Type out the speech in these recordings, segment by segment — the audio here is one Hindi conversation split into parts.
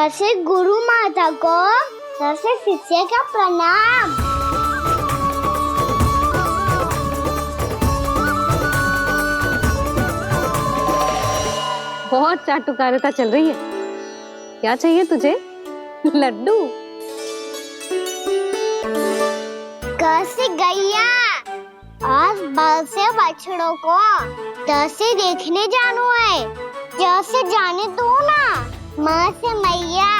जैसे गुरु माता को जैसे शिष्य का प्रणाम। बहुत चाटुकारिता चल रही है। क्या चाहिए तुझे? लड्डू? कैसे गैया और बल से बछड़ों को जैसे देखने जानो है, जैसे जाने दो ना, माँ से मैया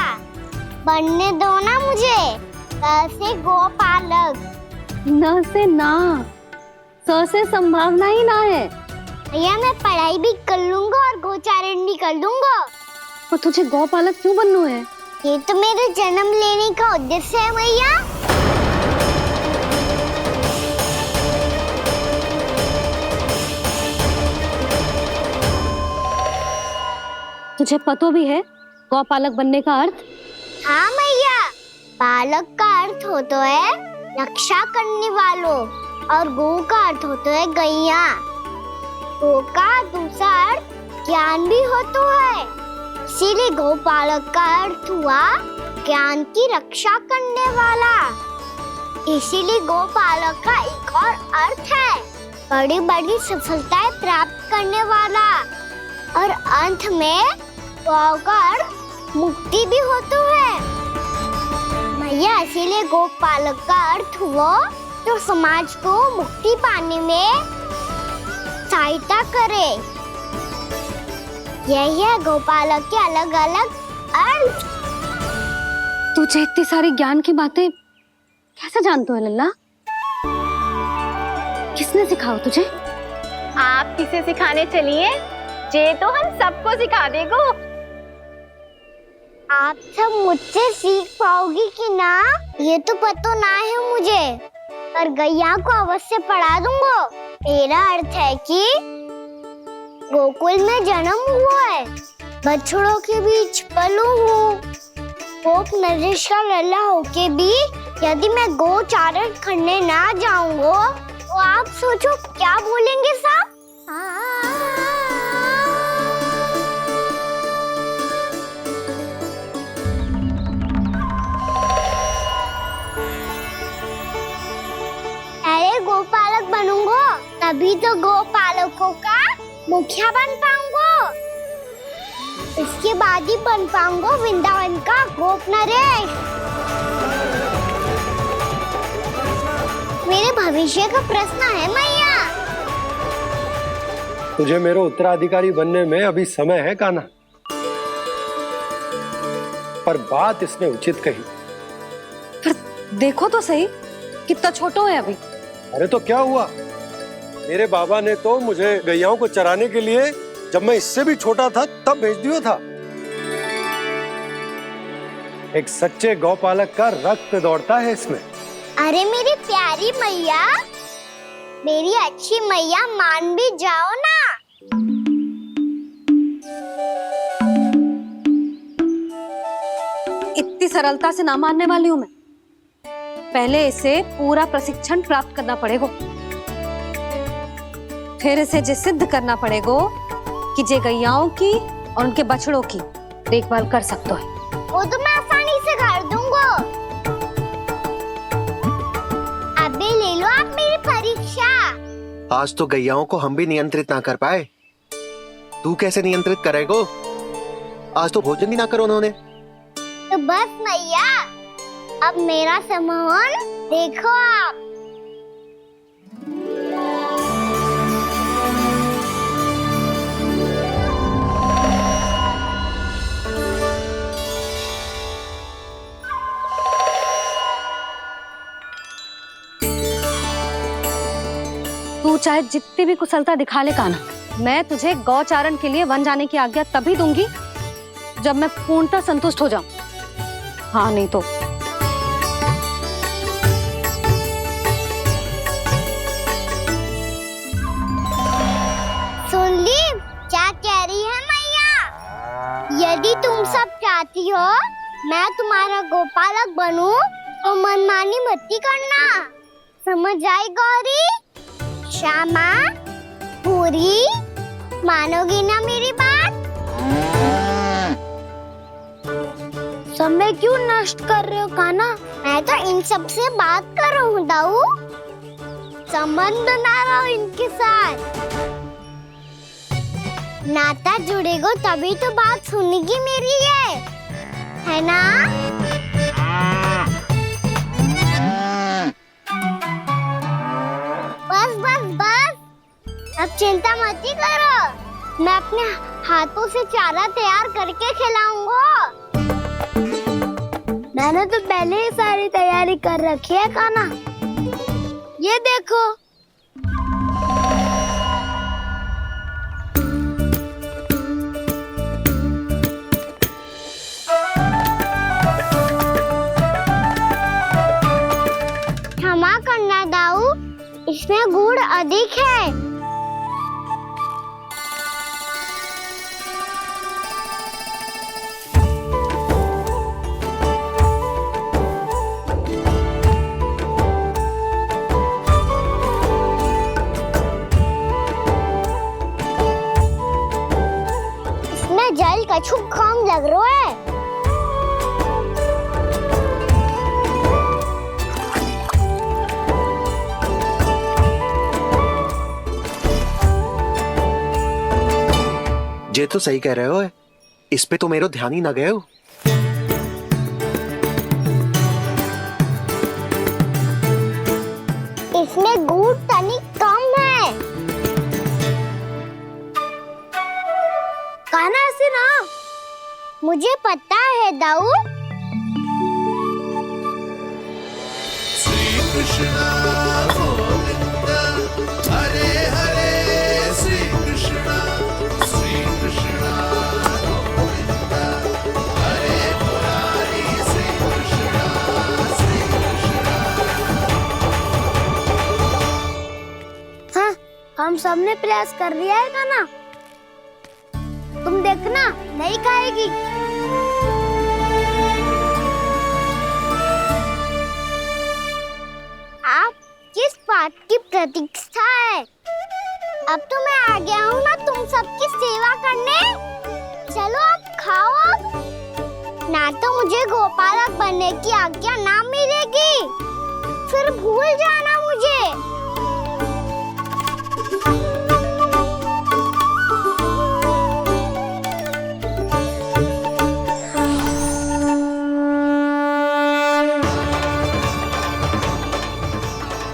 बनने दो ना मुझे, कैसे गोपालक। न से ना, स से संभावना ही ना है। भैया मैं पढ़ाई भी कर लूंगा और गोचारण भी कर लूंगा। और तुझे गौपालक क्यों बनना है? ये तो मेरे जन्म लेने का उद्देश्य है भैया। तुझे पतो भी है गौपालक बनने का अर्थ? हाँ भैया, पालक का अर्थ होता है रक्षा करने वालों और गौ का अर्थ होता है गैया। गौ का दूसरा अर्थ ज्ञान भी होता है, इसीलिए गौपालक का अर्थ हुआ ज्ञान की रक्षा करने वाला। इसीलिए गौपालक का एक और अर्थ है बड़ी बड़ी सफलताएं प्राप्त करने वाला, और अंत में गौ का अर्थ मुक्ति भी होता है भैया। इसीलिए गौपालक का अर्थ हुआ जो समाज को मुक्ति पाने में सहायता करे। यही है गोपालक के अलग अलग अर्थ। तुझे इतनी सारी ज्ञान की बातें कैसे जानते हो लल्ला? किसने सिखाओ तुझे? आप किसे सिखाने चलिए, जे तो हम सबको सिखा देगो। आप सब मुझसे सीख पाओगी कि ना ये तो पता ना है मुझे, पर गैया को अवश्य पढ़ा दूंगा। मेरा अर्थ है कि गोकुल में जन्म हुआ है, बछड़ों के बीच पलू हूँ, गोप नरेश का लल्ला होके भी यदि मैं गोचारण करने ना जाऊंगा तो आप सोचो क्या बोलेंगे साहब? अरे गोपालक बनूंगा तभी तो गोपालकों का मुखिया बन पाऊंगा, इसके बाद ही बन पाऊंगा वृंदावन का गोप नरेश। मेरे भविष्य का प्रश्न है मैया। तुझे मेरे उत्तराधिकारी बनने में अभी समय है कान्हा, पर बात इसने उचित कही। पर देखो तो सही, कितना छोटो है अभी। अरे तो क्या हुआ, मेरे बाबा ने तो मुझे गैयाओं को चराने के लिए जब मैं इससे भी छोटा था तब भेज दिया था। एक सच्चे गौपालक का रक्त दौड़ता है इसमें। अरे मेरी प्यारी मैया, मेरी अच्छी मैया, मान भी जाओ ना। इतनी सरलता से ना मानने वाली हूं मैं। पहले इसे पूरा प्रशिक्षण प्राप्त करना पड़ेगा, फिर इसे ये सिद्ध करना पड़ेगा कि जे गैयाओं की और उनके बछड़ों की देखभाल कर सकते हैं। वो तो मैं आसानी से कर दूंगा। अबे ले लो आप मेरी परीक्षा। आज तो गैयाओं को हम भी नियंत्रित ना कर पाए, तू कैसे नियंत्रित करेगो? आज तो भोजन भी ना करो उन्होंने। तो बस मैया, अब मेरा सम्मान देखो आप। तू चाहे जितनी भी कुशलता दिखा ले कान्हा, मैं तुझे गौचारण के लिए वन जाने की आज्ञा तभी दूंगी जब मैं पूर्णतः संतुष्ट हो जाऊं। हाँ नहीं तो सुन ली क्या कह रही है मैया? यदि तुम सब चाहती हो मैं तुम्हारा गोपालक बनूं तो मनमानी मत करना, समझ आई गौरी? श्यामा, पूरी, मानोगी ना मेरी बात? समय क्यों नष्ट कर रहे हो काना? मैं तो इन सब से बात कर रहा हूँ दाऊ, संबंध बना रहा हूँ इनके साथ। नाता जुड़ेगा तभी तो बात सुनेगी मेरी है ना? बस बस बस, अब चिंता मत ही करो, मैं अपने हाथों से चारा तैयार करके खिलाऊंगा। मैंने तो पहले ही सारी तैयारी कर रखी है काना, ये देखो। क्षमा करना दाऊ, इसमें गुड़ अधिक है। इसमें जल कछु कम लग रहा है। ये तो सही कह रहे हो, इस पे तो मेरो ध्यान ही ना गए हो। इसमें गुड़ तनिक कम है। काना ऐसे ना, मुझे पता है दाऊ। श्री कृष्ण गोविंद हरे हरे, श्री कृष्ण गोविंद हरे मुरारी, श्री कृष्ण हाँ, हम सबने प्रयास कर लिया है काना, तुम देखना नहीं खाएगी। आप किस बात की प्रतीक्षा है? अब तो मैं आ गया हूँ ना तुम सबकी सेवा करने। चलो अब खाओ अब। ना तो मुझे गोपालक बनने की आज्ञा ना मिलेगी, फिर भूल जाना मुझे।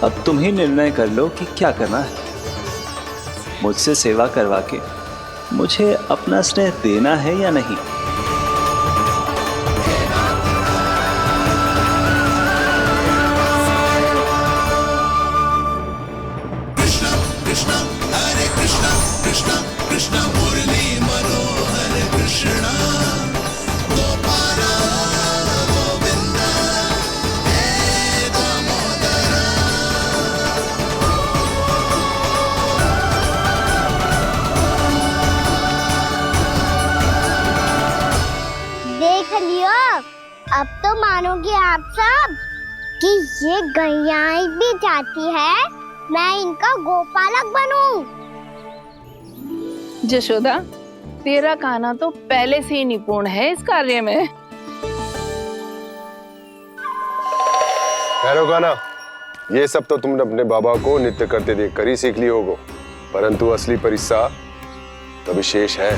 अब तुम ही निर्णय कर लो कि क्या करना है। मुझसे सेवा करवा के मुझे अपना स्नेह देना है या नहीं। कृष्ण कृष्ण हरे कृष्ण कृष्ण कृष्ण मुरली मनोहर कृष्ण गोपाल गोविंद हे दामोदर। देख लियो, अब तो मानोगे आप सब कि ये गैयाएं भी चाहती है मैं इनका गोपालक बनूं। जशोदा, तेरा कान्हा तो पहले से ही निपुण है इस कार्य में। खैर होगा ना, ये सब तो तुमने अपने बाबा को नृत्य करते देखकर ही सीख ली होगो, परंतु असली परिस्सा तो विशेष है।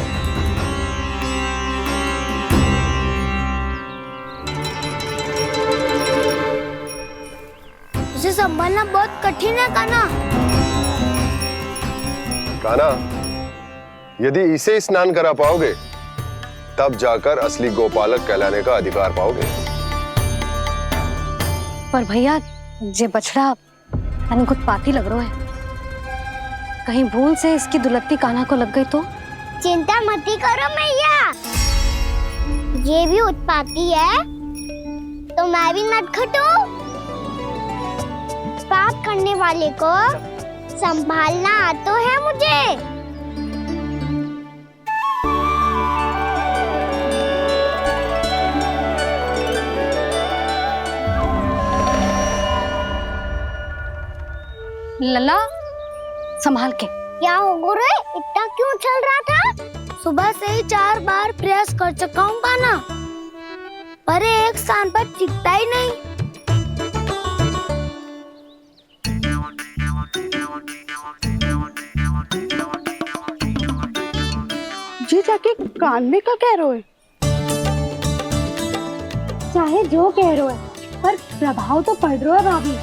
उसे संभालना बहुत कठिन है कान्हा। कान्हा, यदि इसे स्नान करा पाओगे तब जाकर असली गोपालक कहलाने का अधिकार पाओगे। पर भैया, ये बछड़ा तनिक उत्पाती लग रहा है, कहीं भूल से इसकी दुलत्ती कान्हा को लग गई तो? चिंता मत ही करो मैया, ये भी उत्पाती है तो मैं भी नटखट हूँ। पाप करने वाले को संभालना आता है मुझे। लला, संभाल के। क्या हो गुरु, इतना क्यों चल रहा था? सुबह से ही 4 बार प्रयास कर चुका हूँ कान्हा, पर ये एक स्थान पर टिकता ही नहीं। जी जाके कान में क्या कह रहे हो? चाहे जो कह रहे हो पर प्रभाव तो पड़ रहा है भाभी।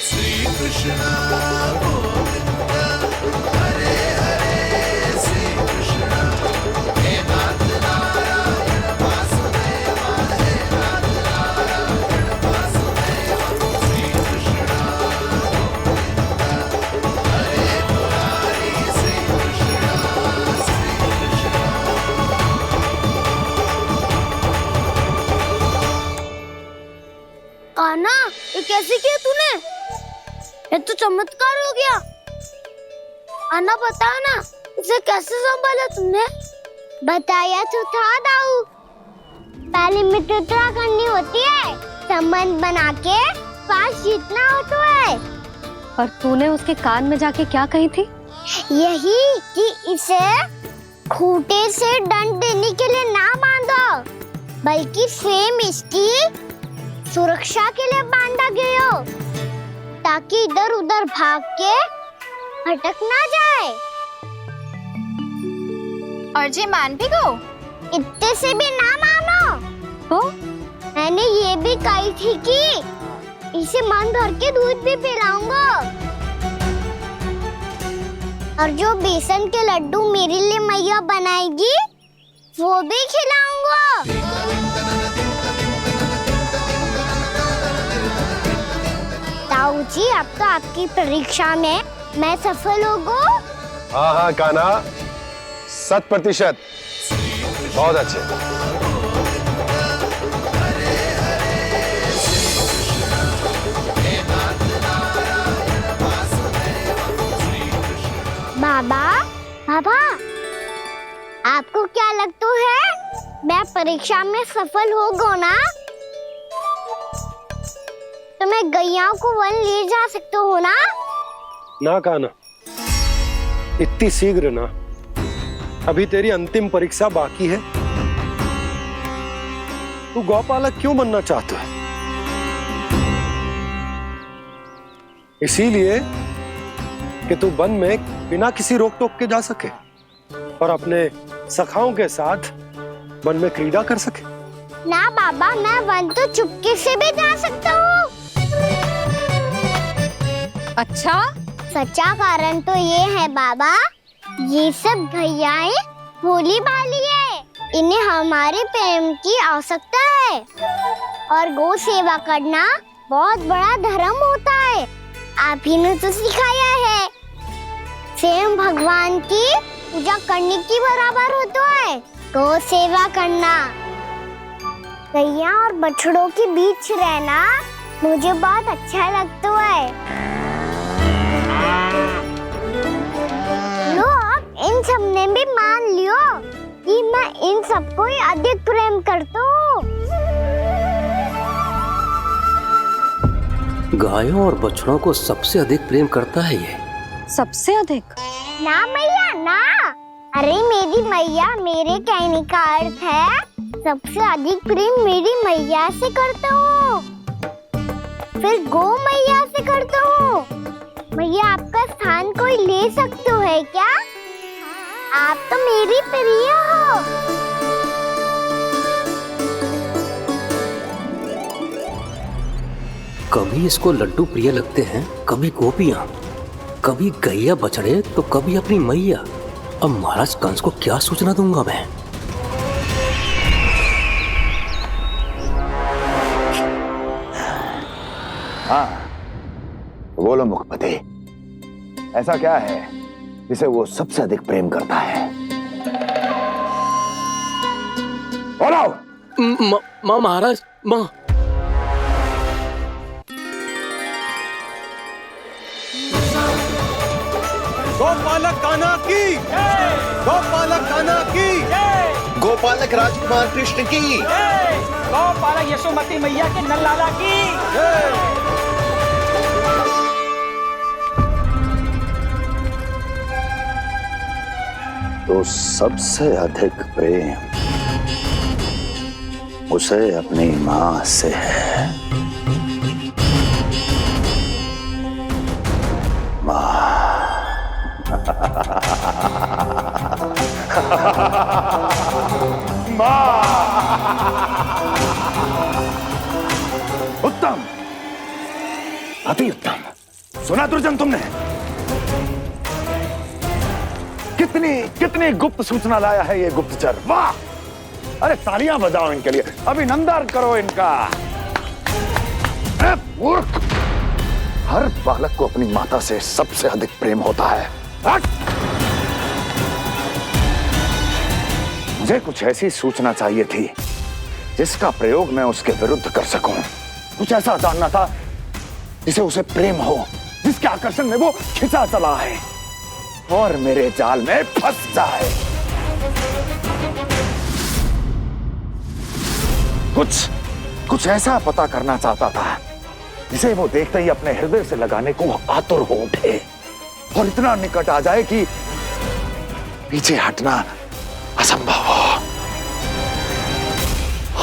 श्री कृष्ण गोविंद हरे हरे श्री कृष्ण हे नाथ नारायण वासुदेव हे नाथ नारायण वासुदेव श्री कृष्ण गोविंद हरे मुरारी श्री कृष्ण कान्हा, ये कैसे किया तूने? ये तो चमत्कार हो गया। अन्ना बता ना, इसे कैसे संभाला तुमने? बताया तो था दाऊ। पहले मित्रता करनी होती है, संबंध बना के पास जीतना होता है। और तूने उसके कान में जाके क्या कही थी? यही कि इसे खूंटे से दंड देने के लिए ना बांधो, बल्कि स्वयं इसकी सुरक्षा के लिए बांधा गया हो, ताकि इधर उधर भाग के भटक ना जाए। और जी मान भी गो? इतने से भी ना मानो। तो मैंने ये भी कही थी कि इसे मन भर के दूध भी पिलाऊंगा, और जो बेसन के लड्डू मेरे लिए मैया बनाएगी वो भी खिलाऊंगा। ताऊ जी, अब तो आपकी परीक्षा में मैं सफल हो गो। हाँ हाँ कान्हा, 100%। बहुत अच्छे। बाबा, बाबा, आपको क्या लगता है मैं परीक्षा में सफल हो गो ना? तो मैं गैयाओं को वन ले जा सकता हूँ ना? ना कान्हा, इतनी शीघ्र ना। अभी तेरी अंतिम परीक्षा बाकी है। तू गौपालक क्यों बनना चाहता है? इसीलिए कि तू वन में बिना किसी रोक टोक के जा सके और अपने सखाओं के साथ वन में क्रीड़ा कर सके। ना बाबा, मैं वन तो चुपके से भी जा सकता हूँ। अच्छा, सच्चा कारण तो ये है बाबा, ये सब गैयाएं भोली भाली है, इन्हें हमारे प्रेम की आवश्यकता है, और गौ सेवा करना बहुत बड़ा धर्म होता है। आप ही ने तो सिखाया है, स्वयं भगवान की पूजा करने की बराबर होता है गौ सेवा करना। गैया और बछड़ों के बीच रहना मुझे बहुत अच्छा लगता है। लो, अब इन सब ने भी मान लियो कि मैं इन सबको ही अधिक प्रेम करता हूँ। गायों और बछड़ों को सबसे अधिक प्रेम करता है ये। सबसे अधिक? ना मैया ना, अरे मेरी मैया, मेरे कहने का अर्थ है सबसे अधिक प्रेम मेरी मैया से करता हूँ, फिर गौ मैया से करता हूँ। मैया, आपका स्थान कोई ले सकते है क्या? आप तो मेरी प्रिय हो। कभी इसको लड्डू प्रिय लगते हैं, कभी गोपियां, कभी गैया बछड़े, तो कभी अपनी मैया। अब महाराज कंस को क्या सूचना दूंगा मैं? हाँ, बोलो मुखपति, ऐसा क्या है जिसे वो सबसे अधिक प्रेम करता है? बोलो। माँ महाराज, माँ। गोपालक कान्हा की, गोपालक कान्हा की, गोपालक राजकुमार कृष्ण की, गोपालक यशोमती मैया के नललाला की। तो सबसे अधिक प्रेम उसे अपनी मां से है। उत्तम, अति उत्तम। सुना दुर्जन तुमने? कितनी कितनी गुप्त सूचना लाया है ये गुप्तचर। वाह! अरे तालियां बजाओ इनके लिए, अभिनंदन करो इनका। अरे मूर्ख! हर बालक को अपनी माता से सबसे अधिक प्रेम होता है। हट! मुझे कुछ ऐसी सूचना चाहिए थी जिसका प्रयोग मैं उसके विरुद्ध कर सकूं। कुछ ऐसा जानना था जिसे उसे प्रेम हो, जिसके आकर्षण में वो खिंचा चला है और मेरे जाल में फंस जाए। कुछ ऐसा पता करना चाहता था जिसे वो देखते ही अपने हृदय से लगाने को आतुर हो उठे और इतना निकट आ जाए कि पीछे हटना असंभव हो।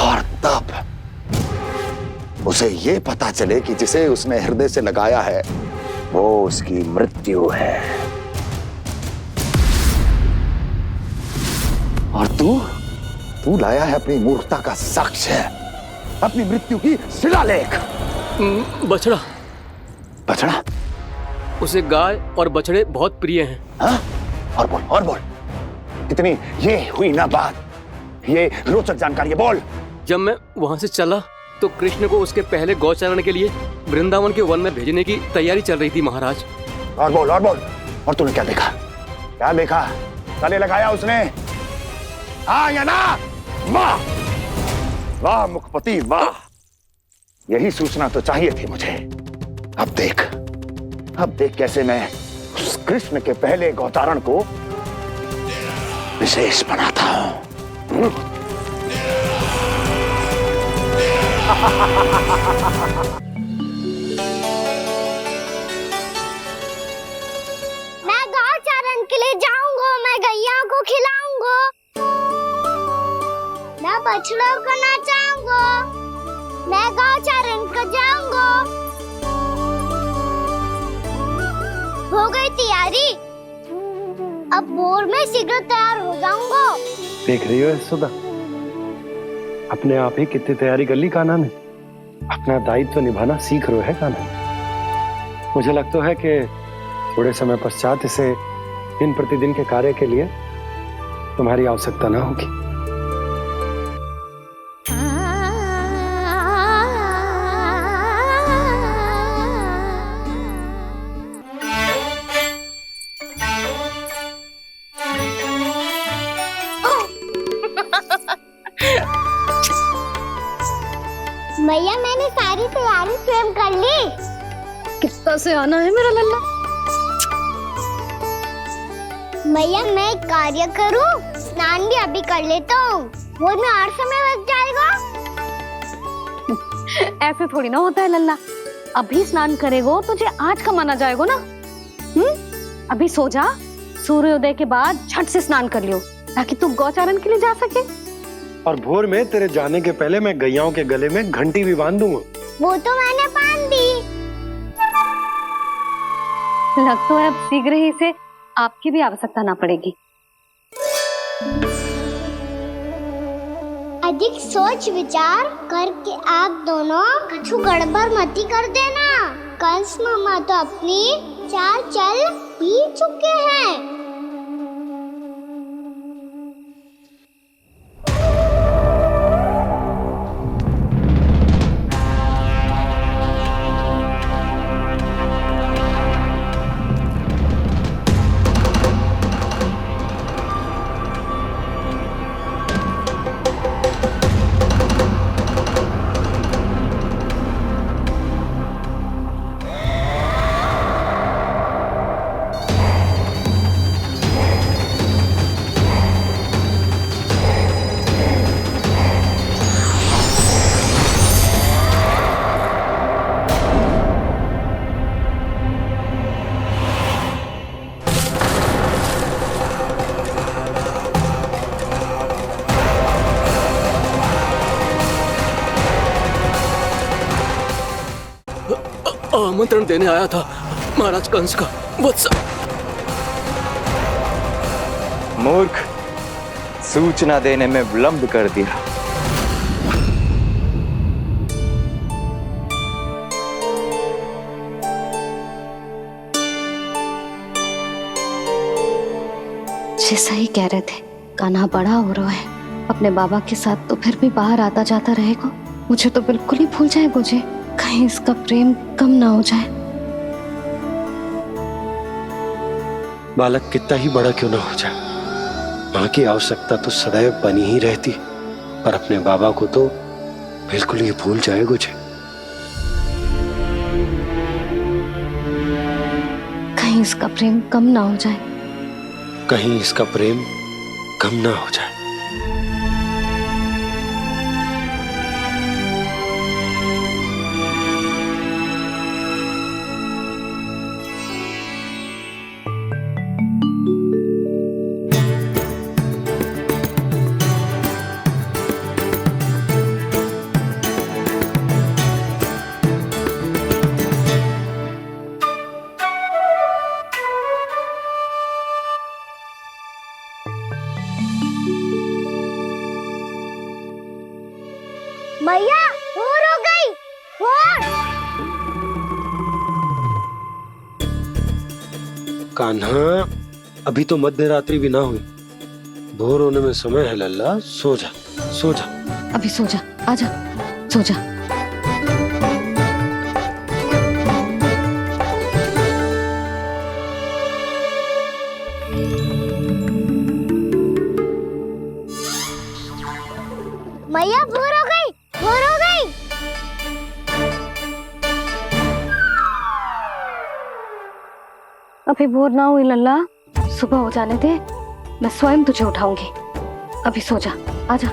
और तब उसे ये पता चले कि जिसे उसने हृदय से लगाया है वो उसकी मृत्यु है। और तू लाया है अपनी मूर्खता का साक्ष्य, अपनी मृत्यु की शिलालेख। बछड़ा। बछड़ा? उसे गाय और बछड़े बहुत प्रिय हैं। हाँ? और बोल। इतनी ये हुई ना बात, ये रोचक जानकारी है, बोल। जब मैं वहां से चला तो कृष्ण को उसके पहले गौचारण के लिए वृंदावन के वन में भेजने की तैयारी चल रही थी महाराज। और बोल। और तूने क्या देखा? गले लगाया उसने? हाँ या ना? वाह मुखपति वाह! यही सूचना तो चाहिए थी मुझे। अब देख कैसे मैं उस कृष्ण के पहले गौचारण को विशेष बनाता हूं। मैं गौचारण के लिए जाऊंगा, मैं गैया को खिलाऊंगा, मैं बछड़ों को नचाऊंगा, मैं गौचारण को जाऊंगा। हो गई तैयारी, अब भोर में शीघ्र तैयार हो जाऊंगा। देख रही हो सुधा, अपने आप ही कितनी तैयारी कर ली कान्हा ने। अपना दायित्व निभाना सीख रहे है कान्हा। मुझे लगता है कि थोड़े समय पश्चात इसे दिन प्रतिदिन के कार्य के लिए तुम्हारी आवश्यकता ना होगी। मैया मैंने सारी तैयारी स्वयं कर ली। कितना से आना है मेरा लल्ला? मैया मैं एक कार्य करूं, स्नान भी अभी कर लेता हूँ, वो में और समय बच जाएगा। ऐसे थोड़ी ना होता है लल्ला, अभी स्नान करेगो तुझे आज कमाना जाएगो ना। अभी सो जा, सूर्योदय के बाद झट से स्नान कर लियो ताकि तू गौचारण के लिए जा सके। और भोर में तेरे जाने के पहले मैं गैयाओं के गले में घंटी भी बांध दूंगा। वो तो मैंने बांध दी। लगता है अब शीघ्र ही से आपकी भी आवश्यकता ना पड़ेगी। अधिक सोच विचार करके आप दोनों कछु गड़बड़ मती कर देना। कंस मामा तो अपनी चाल चल ही चुके हैं। आमंत्रण देने आया था महाराज कंस का वत्स। मूर्ख, सूचना देने में विलंब कर दिया। जैसा ही कह रहे थे, कान्हा बड़ा हो रहा है अपने बाबा के साथ, तो फिर भी बाहर आता जाता रहेगा। मुझे तो बिल्कुल ही भूल जाए मुझे, कहीं इसका प्रेम कम ना हो जाए। बालक कितना ही बड़ा क्यों ना हो जाए, माँ की आवश्यकता तो सदैव बनी ही रहती, पर अपने बाबा को तो बिल्कुल ही भूल जाए मुझे। कहीं इसका प्रेम कम ना हो जाए, कहीं इसका प्रेम कम ना हो जाए। मैया भोर हो गई, भोर। कान्हा, अभी तो मध्य रात्रि भी ना हुई, भोर होने में समय है लल्ला, सो जा सो जा। अभी सो जा, आजा सो जा। मैया भोर हो गई, भोर हो गई। अभी भोर ना हुई लल्ला, सुबह हो जाने दे, मैं स्वयं तुझे उठाऊंगी। अभी सो जा, आजा।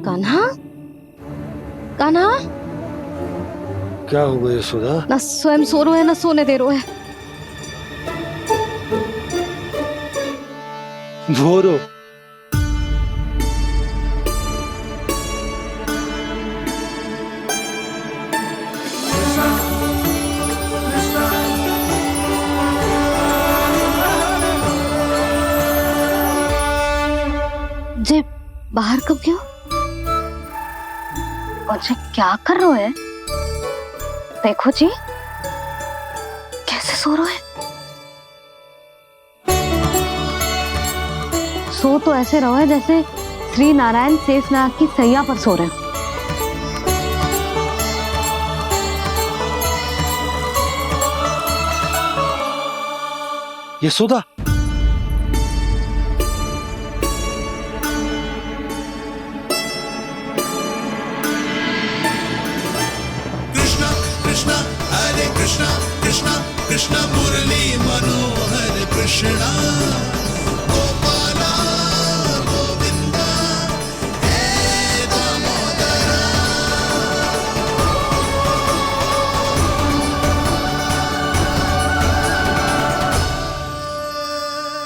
कान्हा, कान्हा, क्या हो गया यशोदा? ना स्वयं सो रहे है ना सोने दे रहे है। भोर हो। जे बाहर कब क्यों? और जे क्या कर रहे है? देखो जी, कैसे सो रहे हैं। सो तो ऐसे रहो है जैसे श्री नारायण शेषनाग की सैया पर सो रहे हैं। यशोदा, कृष्ण हरे कृष्ण कृष्ण कृष्ण मुरली मनोहर कृष्ण गोपाला गोविंदा हे दामोदरा।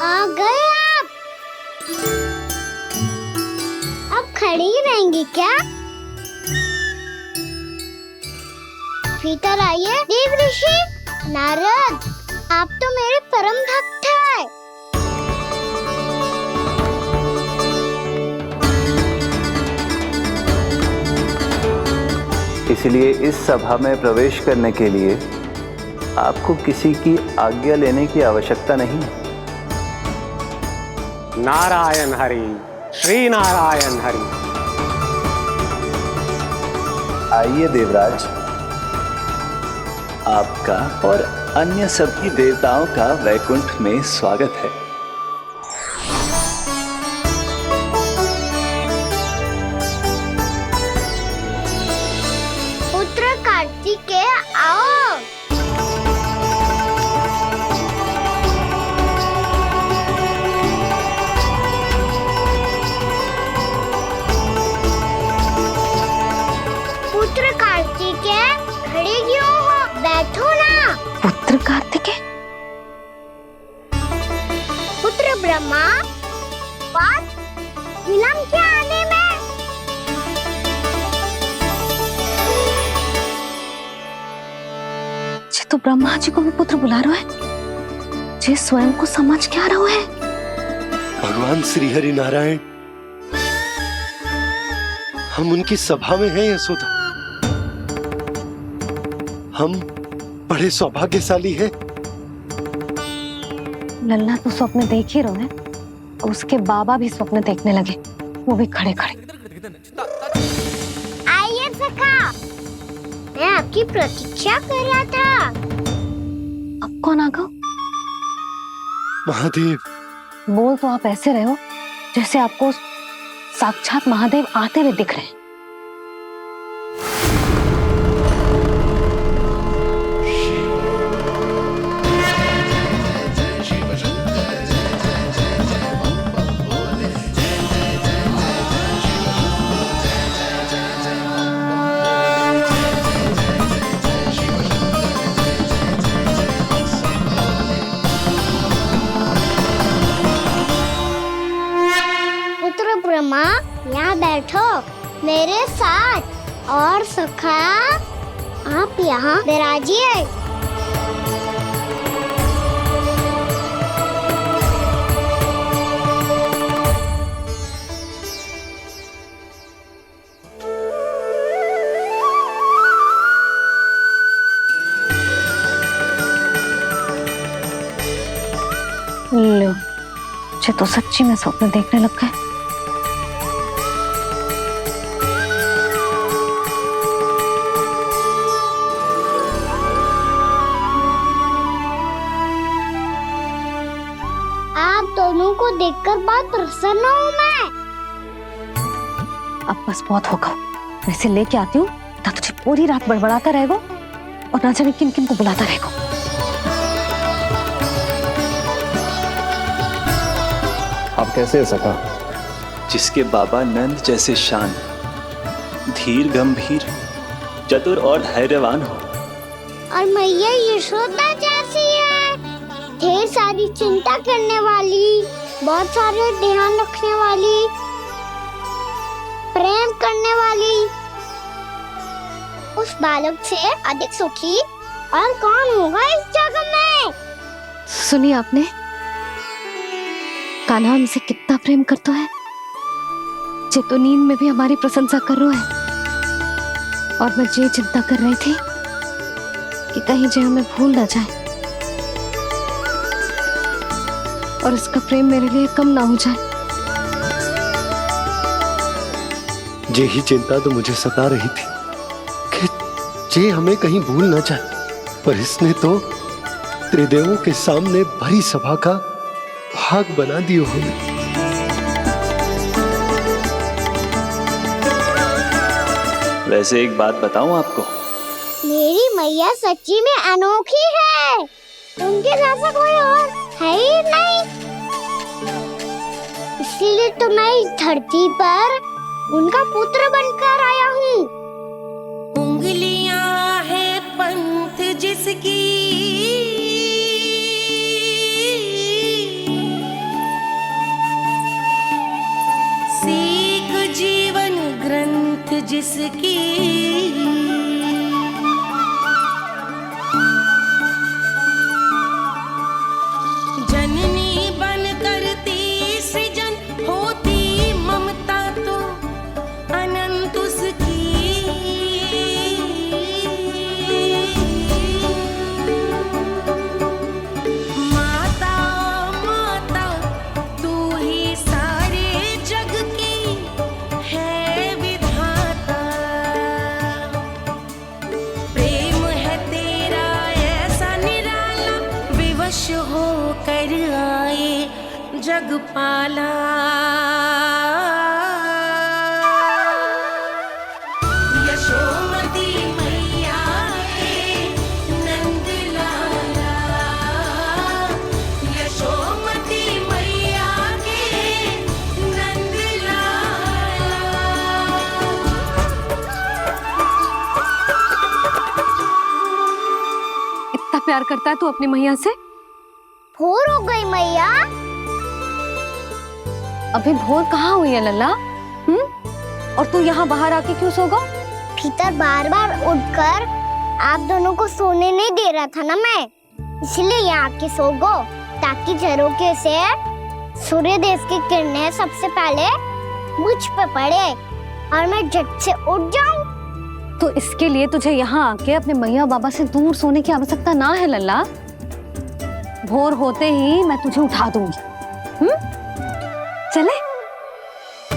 आ गए आप। अब खड़ी ही रहेंगी क्या? भीतर आइए। देव ऋषि नारद, आप तो मेरे परम भक्त हैं। इसलिए इस सभा में प्रवेश करने के लिए आपको किसी की आज्ञा लेने की आवश्यकता नहीं है। नारायण हरि, श्री नारायण हरि। आइए देवराज, आपका और अन्य सभी देवताओं का वैकुंठ में स्वागत है। पुत्र कार्तिकेय आओ। के खड़े क्यों हो? बैठो ना। पुत्र कार्तिकेय, पुत्र ब्रह्मा, बात विलंब क्या आने में? जे तो ब्रह्मा जी को भी पुत्र बुला रहा है, जे स्वयं को समझ क्या रहा है? भगवान श्री हरि नारायण, हम उनकी सभा में हैं यशोदा। हम बड़े सौभाग्यशाली हैं। लल्ला तो स्वप्न देख ही रहे हैं, उसके बाबा भी स्वप्न देखने लगे, वो भी खड़े खड़े। आइए सखा, मैं आपकी प्रतीक्षा कर रहा था। अब कौन आ गया? महादेव। बोल तो आप ऐसे रहे हो जैसे आपको साक्षात महादेव आते हुए दिख रहे हैं। ब्रह्मा, यहाँ बैठो मेरे साथ। और सखा, आप यहाँ विराजिए। लो, मुझे तो सच्ची में स्वप्न देखने लग गए। दोनों को देखकर बहुत प्रसन्न हूँ मैं। अब बस बहुत होगा, मैं इसे लेके आती हूँ, ना तुझे पूरी रात बड़बड़ाता रहेगा और ना जाने किन किन को बुलाता रहेगा। आप कैसे हैं सखा? जिसके बाबा नंद जैसे शान, धीर गंभीर, चतुर और धैर्यवान हो, और मैया यशोदा जैसी है, ढेर सारी चिंता करने वाली, बहुत सारे ध्यान रखने वाली, प्रेम करने वाली। उस बालक से अधिक सुखी और कौन होगा इस जगत में? सुनिए आपने, कान्हा हमसे कितना प्रेम करता है, जे तो नींद में भी हमारी प्रशंसा कर रहा है। और मैं ये चिंता कर रही थी कि कहीं जे हमें भूल ना जाए और इसका प्रेम मेरे लिए कम ना हो जाए। यही चिंता तो मुझे सता रही थी कि जे हमें कहीं भूल ना जाए, पर इसने तो त्रिदेवों के सामने भरी सभा का भाग बना दियो हमें। वैसे एक बात बताऊं आपको, मेरी मैया सच्ची में अनोखी है, उनके जैसा कोई और है ही नहीं। इसीलिए तो मैं इस धरती पर उनका पुत्र बनकर आया हूँ। उंगलियां है पंथ जिसकी, सीख जीवन ग्रंथ जिसकी, जननी बन करती सृजन होती ममता तो अनंत उसकी। माता माता तू ही सारे जग की है विधाता, प्रेम है तेरा ऐसा निराला, विवश हो कर आए जग पाला। यशोमती मैया के नंद लाला, यशोमती मैया के नंद लाला। प्यार करता है तू अपनी मैया से? भोर हो गई मैया। अभी भोर कहाँ हुई है लल्ला? और तू यहाँ बाहर आके क्यों सो गया? भीतर बार बार उठकर आप दोनों को सोने नहीं दे रहा था ना मैं, इसलिए यहाँ आके सो गो, ताकि झरोके से सूर्य देव की किरणें सबसे पहले मुझ पे पड़े और मैं झट से उठ जाऊं। तो इसके लिए तुझे यहाँ आके अपने मैया बाबा से दूर सोने की आवश्यकता ना है लल्ला। भोर होते ही मैं तुझे उठा दूंगी। चले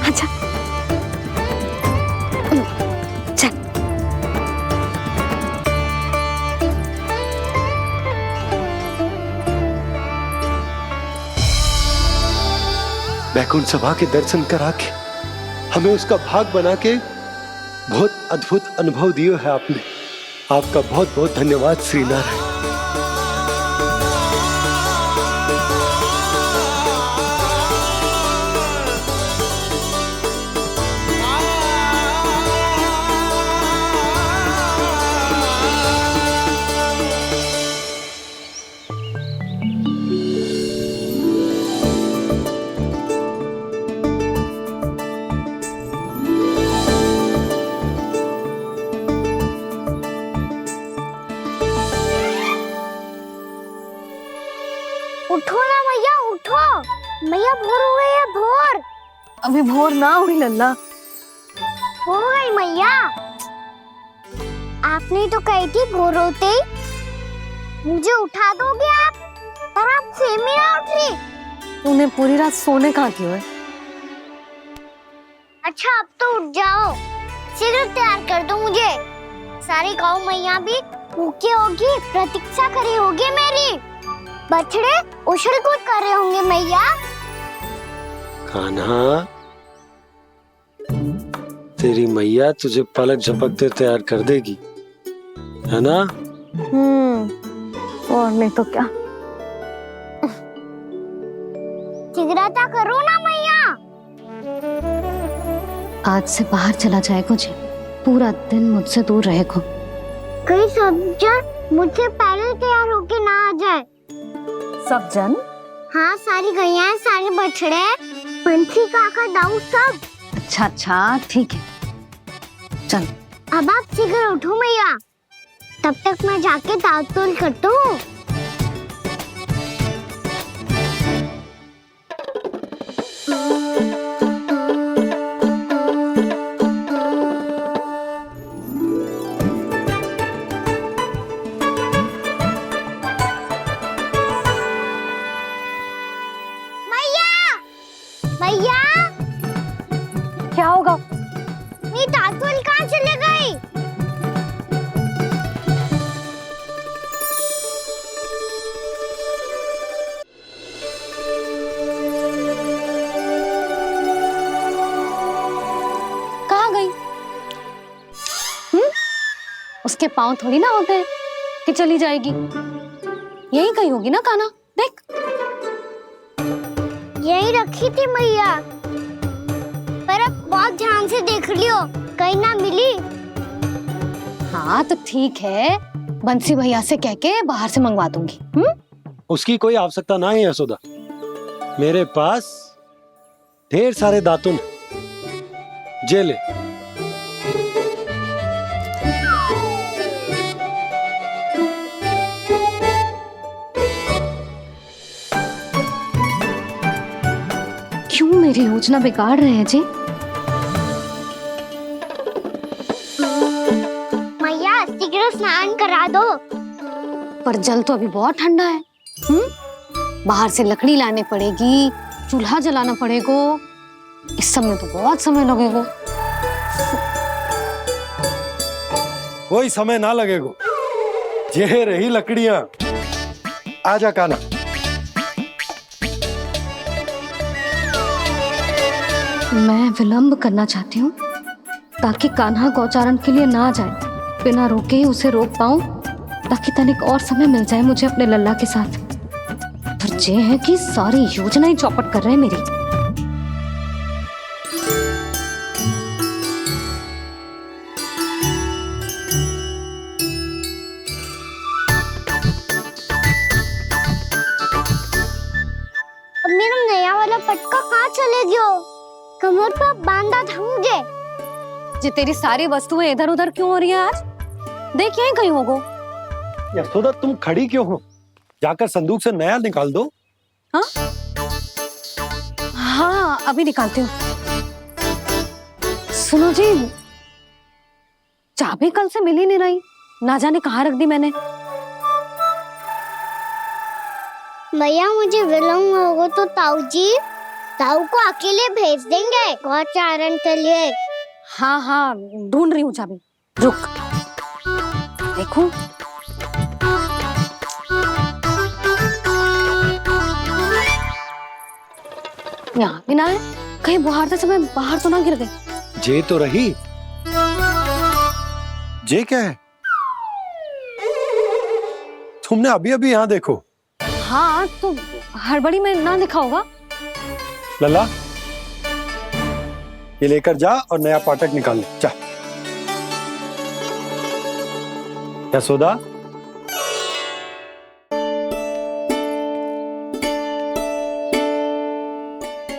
अच्छा चल। बैकुंठ सभा के दर्शन करा के हमें उसका भाग बना के बहुत अद्भुत अनुभव दिया है आपने। आपका बहुत बहुत धन्यवाद श्रीनारायण। उठो ना मैया, उठो। मैया भोर हो गई है, भोर। अभी भोर ना हुई लल्ला। हो गई मैया। आपने तो कही थी भोर होते ही मुझे उठा दोगे आप, पर आप सेम ही ना उठी। तूने पूरी रात सोने कहाँ क्यों है? अच्छा अब तो उठ जाओ, शीघ्र तैयार कर दो मुझे। सारी गाँव मैया भी भूखी होगी, प्रतीक्षा करी होगी मेरी। बछड़े उछल कूद कर रहे होंगे मैया। कान्हा, तेरी मैया तुझे पलक झपकते तैयार कर देगी, है ना? और नहीं तो क्या। शीघ्रता करो ना मैया। आज से बाहर चला जाएगा जी, पूरा दिन मुझसे दूर रहेगा। कहीं सब जन मुझसे पहले तैयार होके ना आ जाए। सब जन? हाँ, सारी गैया, सारे बछड़े, पंछी, काका, दाऊ सब। अच्छा अच्छा ठीक है, चल। अब आप शीघ्र उठो मैया, तब तक मैं जाके ताल-तोल करता हूँ। मैया, क्या होगा? मेरी ताल-तोल कहाँ चले गई? कहाँ गई? उसके पाँव थोड़ी ना होते हैं कि चली जाएगी। यही कहीं होगी ना कान्हा, देख। यही रखी थी मैया, पर अब बहुत ध्यान से देख लियो, कहीं ना मिली। हाँ तो ठीक है, बंसी भैया से कह के बाहर से मंगवा दूंगी। उसकी कोई आवश्यकता ना है यशोदा, मेरे पास ढेर सारे दातुन, जे ले। क्यों मेरी योजना बिगाड़ रहे हैं जी? मैया शीघ्र स्नान करा दो। पर जल तो अभी बहुत ठंडा है। बाहर से लकड़ी लाने पड़ेगी, चूल्हा जलाना पड़ेगा। इस सब में तो बहुत समय लगेगा। कोई समय ना लगेगा, ये रही लकड़ियां। आजा कान्हा। मैं विलंब करना चाहती हूँ ताकि कान्हा गौचारण के लिए ना जाए, बिना रोके ही उसे रोक पाऊं, ताकि तनिक और समय मिल जाए मुझे अपने लल्ला के साथ। पर ये है कि सारी योजना ही चौपट कर रहे हैं मेरी। जो कमर पर बांधा था मुझे। जी तेरी सारी वस्तुएं इधर उधर क्यों हो रही है आज? देख यहीं कहीं होगो। यशोदा तुम खड़ी क्यों हो? जाकर संदूक से नया निकाल दो। हाँ हाँ अभी निकालती हूँ। सुनो जी, चाबी कल से मिल ही नहीं रही, ना जाने कहाँ रख दी मैंने। भैया मुझे विलम्ब होगा तो ताऊ को अकेले भेज देंगे गौचारण के लिए। हाँ हाँ ढूंढ रही हूँ चाबी, रुक। देखूं यहाँ भी ना है, कहीं बुहारते समय बाहर तो ना गिर गई। जे तो रही। जे क्या है? तुमने अभी अभी यहाँ देखो। हाँ तो हड़बड़ी में ना दिखा होगा। लल्ला ये लेकर जा और नया पाठक निकाल ले, जा। यशोदा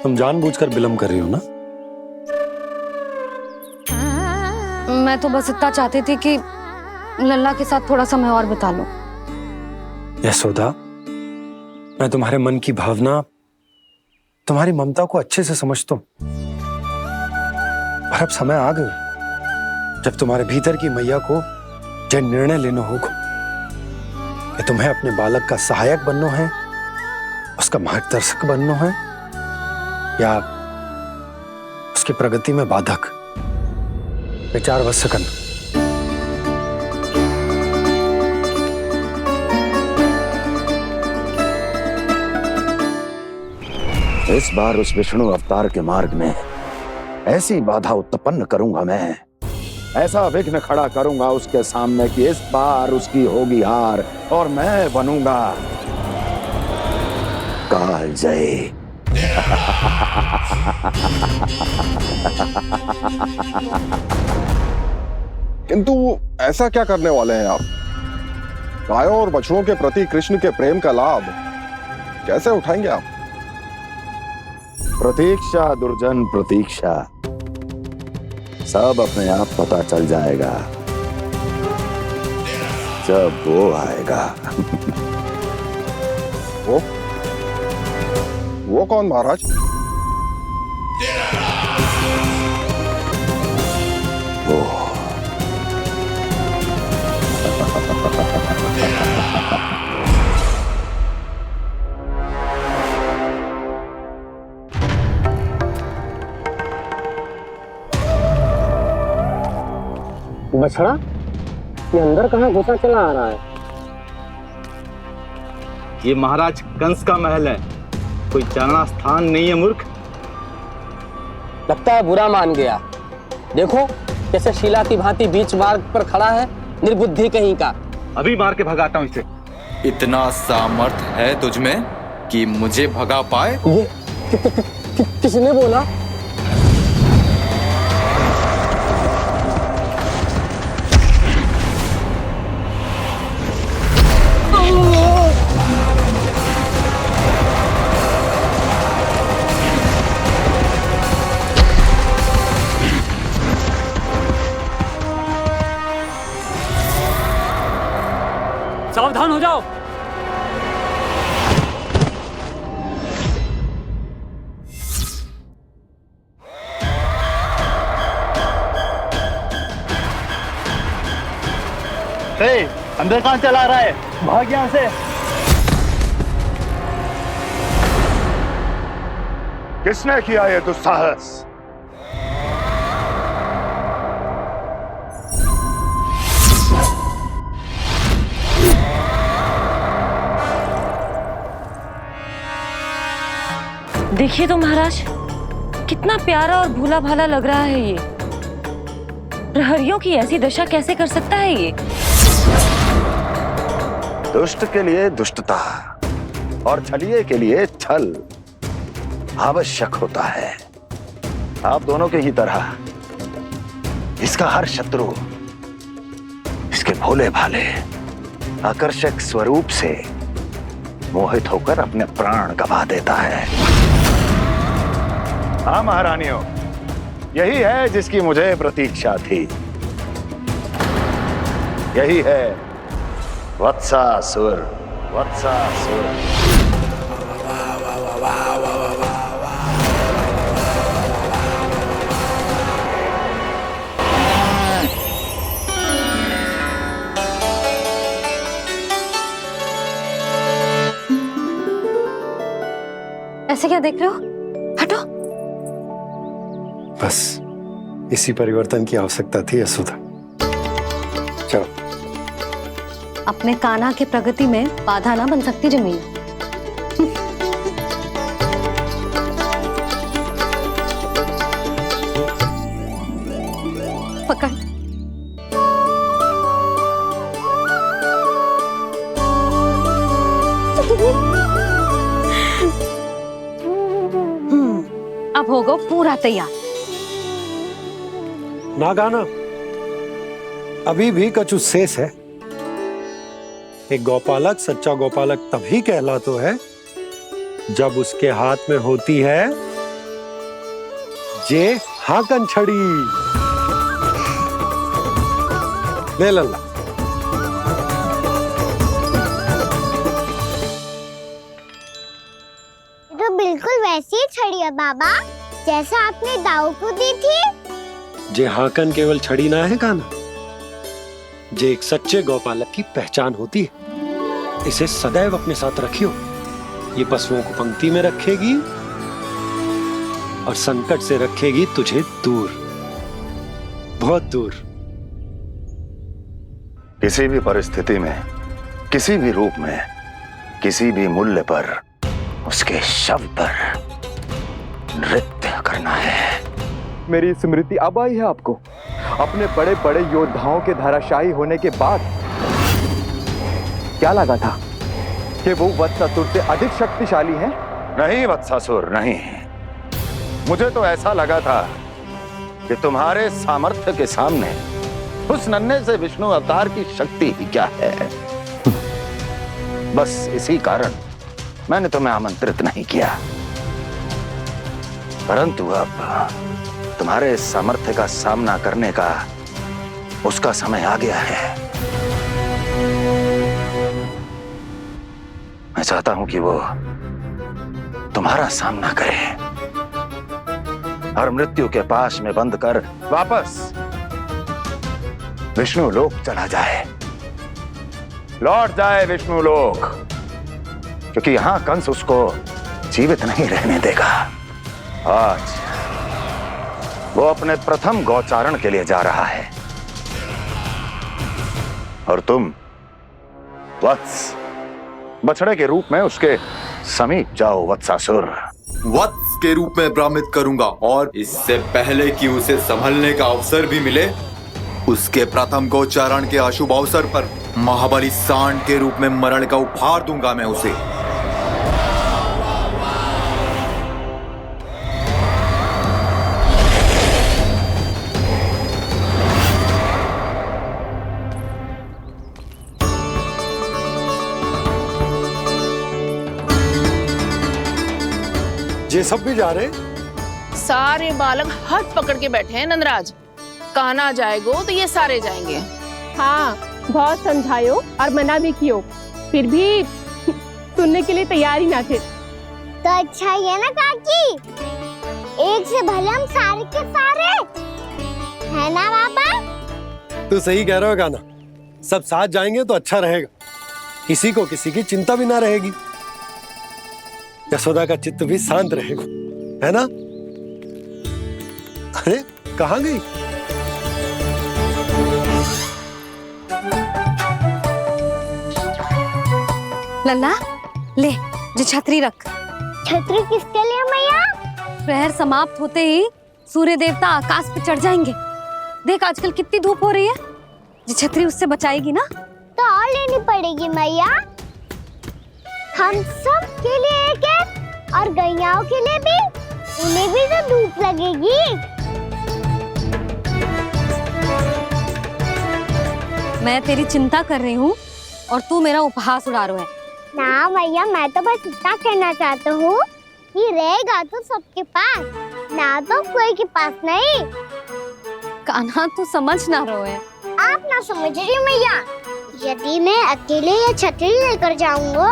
तुम जानबूझकर विलम्ब कर रही हो ना? मैं तो बस इतना चाहती थी कि लल्ला के साथ थोड़ा समय और बिता लूं। यशोदा मैं तुम्हारे मन की भावना, तुम्हारी ममता को अच्छे से समझता हूं, पर अब समय आ गया जब तुम्हारे भीतर की मैया को जो निर्णय लेना होगा कि तुम्हें अपने बालक का सहायक बनना है, उसका मार्गदर्शक बनना है, या उसकी प्रगति में बाधक। विचार अवश्य करना। इस बार उस विष्णु अवतार के मार्ग में ऐसी बाधा उत्पन्न करूंगा मैं, ऐसा विघ्न खड़ा करूंगा उसके सामने कि इस बार उसकी होगी हार और मैं बनूंगा कालजयी। किंतु ऐसा क्या करने वाले हैं आप? गायों और बछड़ों के प्रति कृष्ण के प्रेम का लाभ कैसे उठाएंगे आप? प्रतीक्षा दुर्जन प्रतीक्षा, सब अपने आप पता चल जाएगा जब वो आएगा। वो कौन महाराज? वो बछड़ा ये अंदर कहाँ घुसा चला आ रहा है? ये महाराज कंस का महल है, कोई जाना स्थान नहीं है मूर्ख। लगता है बुरा मान गया। देखो कैसे शिला की भांति बीच मार्ग पर खड़ा है, निर्बुद्धि कहीं का। अभी मार के भगाता हूँ इसे। इतना सामर्थ है तुझमें कि मुझे भगा पाए? ये किसने बोला? सावधान हो जाओ। अंदर कहाँ चला रहा है? भाग यहाँ से। किसने किया ये दुस्साहस? देखिए तो महाराज, कितना प्यारा और भोला भाला लग रहा है ये। प्रहरियों की ऐसी दशा कैसे कर सकता है ये? दुष्ट के लिए दुष्टता और छलिए के लिए छल आवश्यक होता है। आप दोनों के ही तरह इसका हर शत्रु इसके भोले भाले आकर्षक स्वरूप से मोहित होकर अपने प्राण गंवा देता है। हाँ महारानियों, यही है जिसकी मुझे प्रतीक्षा थी। यही है वत्सासुर। वत्सासुर। ऐसे क्या देख रहे हो? हटो। बस इसी परिवर्तन की आवश्यकता थी यशोदा। चलो। अपने कान्हा के प्रगति में बाधा ना बन सकती जमीन। पकड़। अब होगा पूरा तैयार। ना गाना, अभी भी कछु शेष है। एक गौपालक सच्चा गौपालक तभी कहलाता है जब उसके हाथ में होती है जे हाकन छड़ी। ले लल्ला। तो बिल्कुल वैसी ही छड़ी है बाबा, जैसा आपने दाऊ को दी थी। जे हाकन केवल छड़ी ना है कान्हा, जे एक सच्चे गौपालक की पहचान होती है। इसे सदैव अपने साथ रखियो। ये पशुओं को पंक्ति में रखेगी और संकट से रखेगी तुझे दूर, बहुत दूर। किसी भी परिस्थिति में, किसी भी रूप में, किसी भी मूल्य पर उसके शव पर नृत्य करना है। मेरी स्मृति अब आई है आपको? अपने बड़े बड़े योद्धाओं के धराशायी होने के बाद क्या लगा था कि वो वत्सासुर से अधिक शक्तिशाली हैं? नहीं वत्सासुर, नहीं। मुझे तो ऐसा लगा था कि तुम्हारे सामर्थ्य के सामने उस नन्हे से विष्णु अवतार की शक्ति ही क्या है। बस इसी कारण मैंने तुम्हें आमंत्रित नहीं किया। परंतु अब तुम्हारे सामर्थ्य का सामना करने का उसका समय आ गया है। मैं चाहता हूं कि वो तुम्हारा सामना करे और मृत्यु के पाश में बंद कर वापस विष्णु लोक चला जाए, लौट जाए विष्णु लोक, क्योंकि यहां कंस उसको जीवित नहीं रहने देगा। आज वो अपने प्रथम गौचारण के लिए जा रहा है और तुम वत्स बछड़े के रूप में उसके समीप जाओ वत्सासुर। वत्स के रूप में भ्रमित करूंगा और इससे पहले कि उसे संभलने का अवसर भी मिले, उसके प्रथम गोचारण के अशुभ अवसर पर महाबली सांड के रूप में मरण का उपहार दूंगा मैं उसे। ये सब भी जा रहे? सारे बालक हाथ पकड़ के बैठे हैं नंदराज। कान्हा जाएगो तो ये सारे जाएंगे। हाँ, बहुत समझायो और मना भी कियो, फिर भी सुनने के लिए तैयार ही ना थे। तो अच्छा ही है ना काकी, एक से भले हम सारे के सारे, है ना बाबा? तू सही कह रहा है गाना, सब साथ जाएंगे तो अच्छा रहेगा, किसी को किसी की चिंता भी ना रहेगी, यशोदा का चित्त भी शांत रहेगा, है ना? अरे कहाँ गई? लल्ला ले, जो छतरी रख। छतरी किसके लिए मैया? प्रहर समाप्त होते ही सूर्य देवता आकाश पे चढ़ जाएंगे। देख आजकल कितनी धूप हो रही है, जो छतरी उससे बचाएगी ना। तो और लेनी पड़ेगी मैया, हम सब के लिए एक एक और गैयाओं के लिए भी, उन्हें भी तो धूप लगेगी। मैं तेरी चिंता कर रही हूँ और तू मेरा उपहास उड़ा रहा है। ना भैया, मैं तो बस इतना कहना चाहता हूँ कि रहेगा तो सबके पास, ना तो कोई के पास नहीं। कान्हा तू समझ ना रहो है। आप ना समझ रही मैया। यदि मैं अकेले ये छतरी लेकर जाऊंगा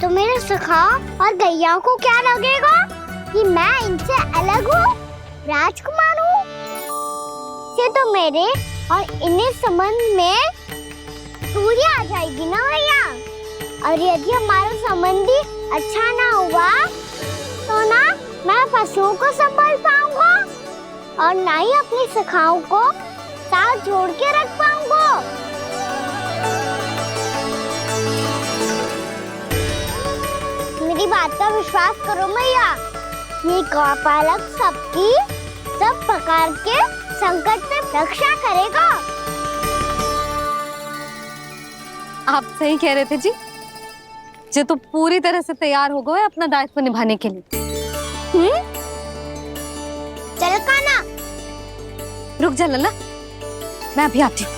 तो मेरे सखा और गैया को क्या लगेगा कि मैं इनसे अलग हूँ, राजकुमार हूँ। से तो मेरे और इन्हें संबंध में दूरी आ जाएगी ना भैया। और यदि हमारा संबंध ही अच्छा ना हुआ तो ना मैं पशुओं को संभाल पाऊंगा और ना ही अपनी सखाओं को साथ जोड़ के रख पाऊंगा। मेरी बात का विश्वास करो मैया। ये गौपालक सबकी सब प्रकार के संकट से रक्षा करेगा। आप सही कह रहे थे जी। जे तो पूरी तरह से तैयार हो गए अपना दायित्व निभाने के लिए। चल कान्हा। रुक जा लल्ला, मैं अभी आती हूँ।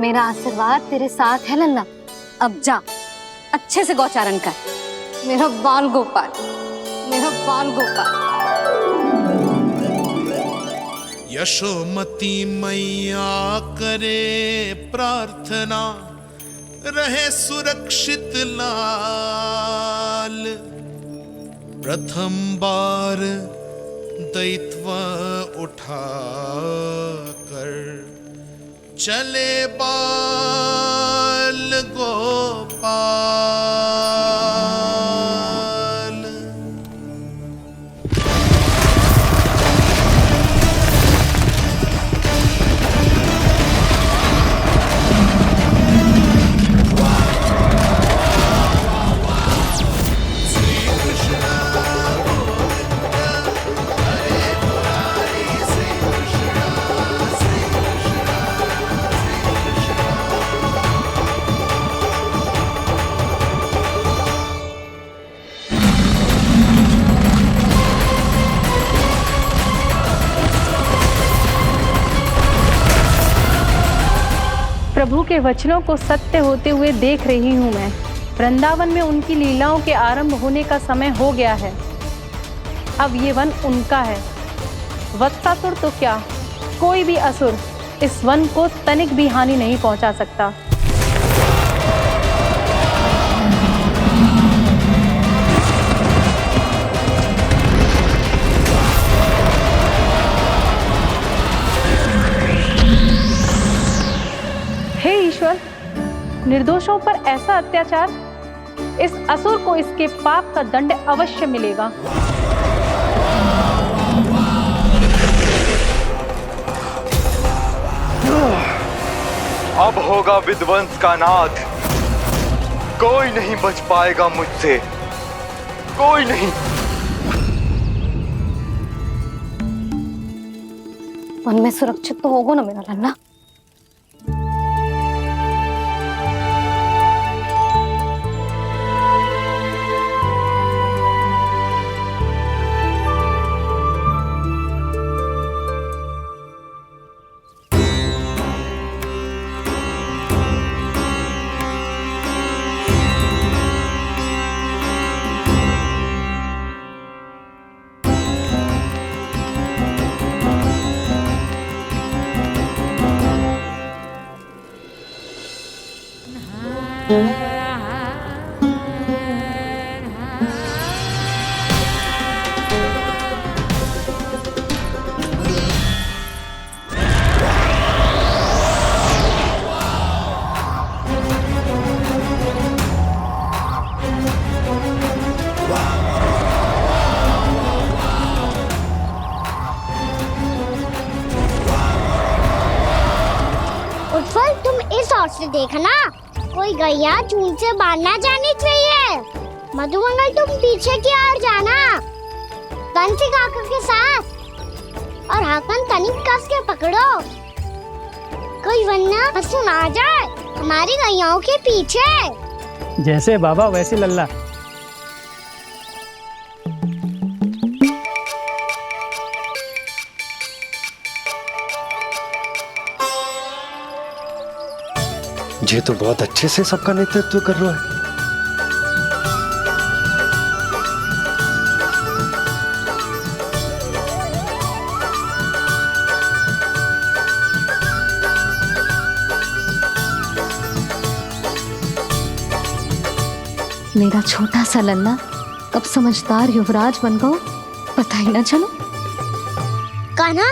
मेरा आशीर्वाद तेरे साथ है लल्ला। अब जा, अच्छे से गौचारण कर। मेरा बाल गोपाल, मेरा बाल गोपाल। यशोमती मैया करे प्रार्थना, रहे सुरक्षित लाल। प्रथम बार दैत्व उठा कर चले बाल गोपाल। श्री कृष्ण हरे मुरारी, श्री कृष्ण श्री प्रभु के वचनों को सत्य होते हुए देख रही हूँ मैं। वृंदावन में उनकी लीलाओं के आरंभ होने का समय हो गया है। अब ये वन उनका है। वत्सासुर तो क्या, कोई भी असुर इस वन को तनिक भी हानि नहीं पहुंचा सकता। हे ईश्वर, निर्दोषों पर ऐसा अत्याचार, इस असुर को इसके पाप का दंड अवश्य मिलेगा। अब होगा विध्वंस का नाद। कोई नहीं बच पाएगा मुझसे, कोई नहीं। वन में सुरक्षित तो होगा ना मेरा लल्ला। उज्जवल, तुम इस ओर से देखना, कोई गैया चून से बाहर ना जानी चाहिए। मधुमंगल, तुम पीछे की ओर जाना, हाकन से काका के साथ, और हाकन तनिक कस के पकड़ो, कोई वरना पशु ना आ जाए हमारी गैयाओं के पीछे। जैसे बाबा वैसे लल्ला। ये तो बहुत अच्छे से सबका नेतृत्व कर रहा है। मेरा छोटा सा लल्ला कब समझदार युवराज बन गो पता ही ना चलो। कान्हा,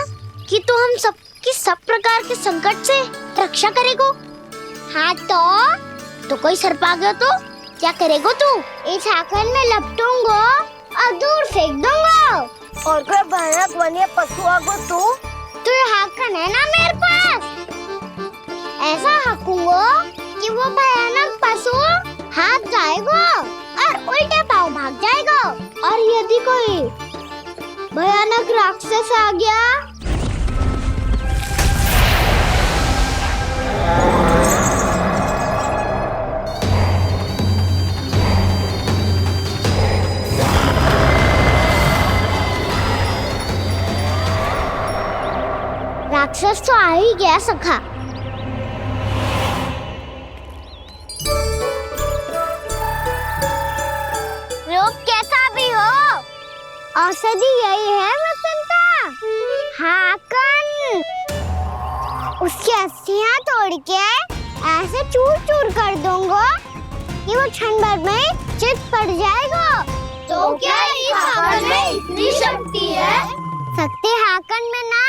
कि तू हम सबकी सब प्रकार के संकट से रक्षा करेगो। हाँ तो कोई सर्प आ गया तो क्या करेगो तू? इस हाकन में लपटूंगो और दूर फेंक दूंगा। और कोई भयानक वन्य पशु आगो तो ये हाकन है ना मेरे पास, ऐसा हाकूंगो कि वो भयानक पशु हाथ जाएगा और उल्टे पाँव भाग जाएगा। और यदि कोई भयानक राक्षस आ गया राक्षस तो आ ही गया सखा। रोग कैसा भी हो, औषधि यही है वसंता। हाकन उसकी अस्थियां तोड़ के ऐसे चूर चूर कर दूंगा कि वो क्षण भर में चित पड़ जाएगा। तो क्या इस हाकन में इतनी शक्ति है? शक्ति हाकन में ना,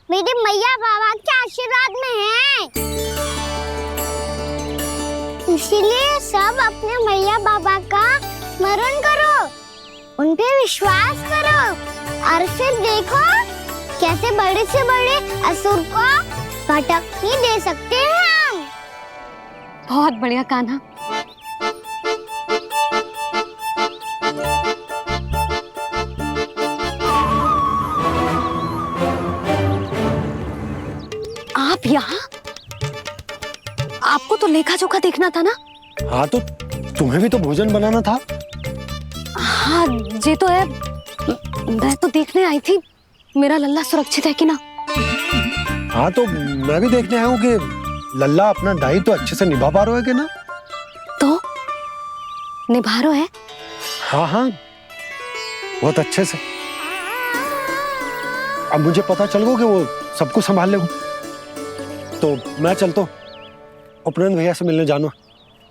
मेरे मैया बाबा के आशीर्वाद में है। इसीलिए सब अपने मैया बाबा का स्मरण करो, उन पे विश्वास करो और फिर देखो कैसे बड़े से बड़े असुर को भटक ही दे सकते हैं हम। बहुत बढ़िया कान्हा। आप यहाँ? आपको तो लेखा जोखा देखना था ना? हाँ तो तुम्हें भी तो भोजन बनाना था। हाँ ये तो है, मैं तो देखने आई थी मेरा लल्ला सुरक्षित है कि ना। हाँ तो मैं भी देखने आया हूँ कि लल्ला अपना दायित्व तो अच्छे से निभा पा रहा है कि ना। तो निभा रहा है? हाँ हाँ बहुत अच्छे से। अब मुझे पता चल गया कि वो सबको संभाल लेगा। तो मैं चलता हूँ, उपनंद भैया से मिलने जाना।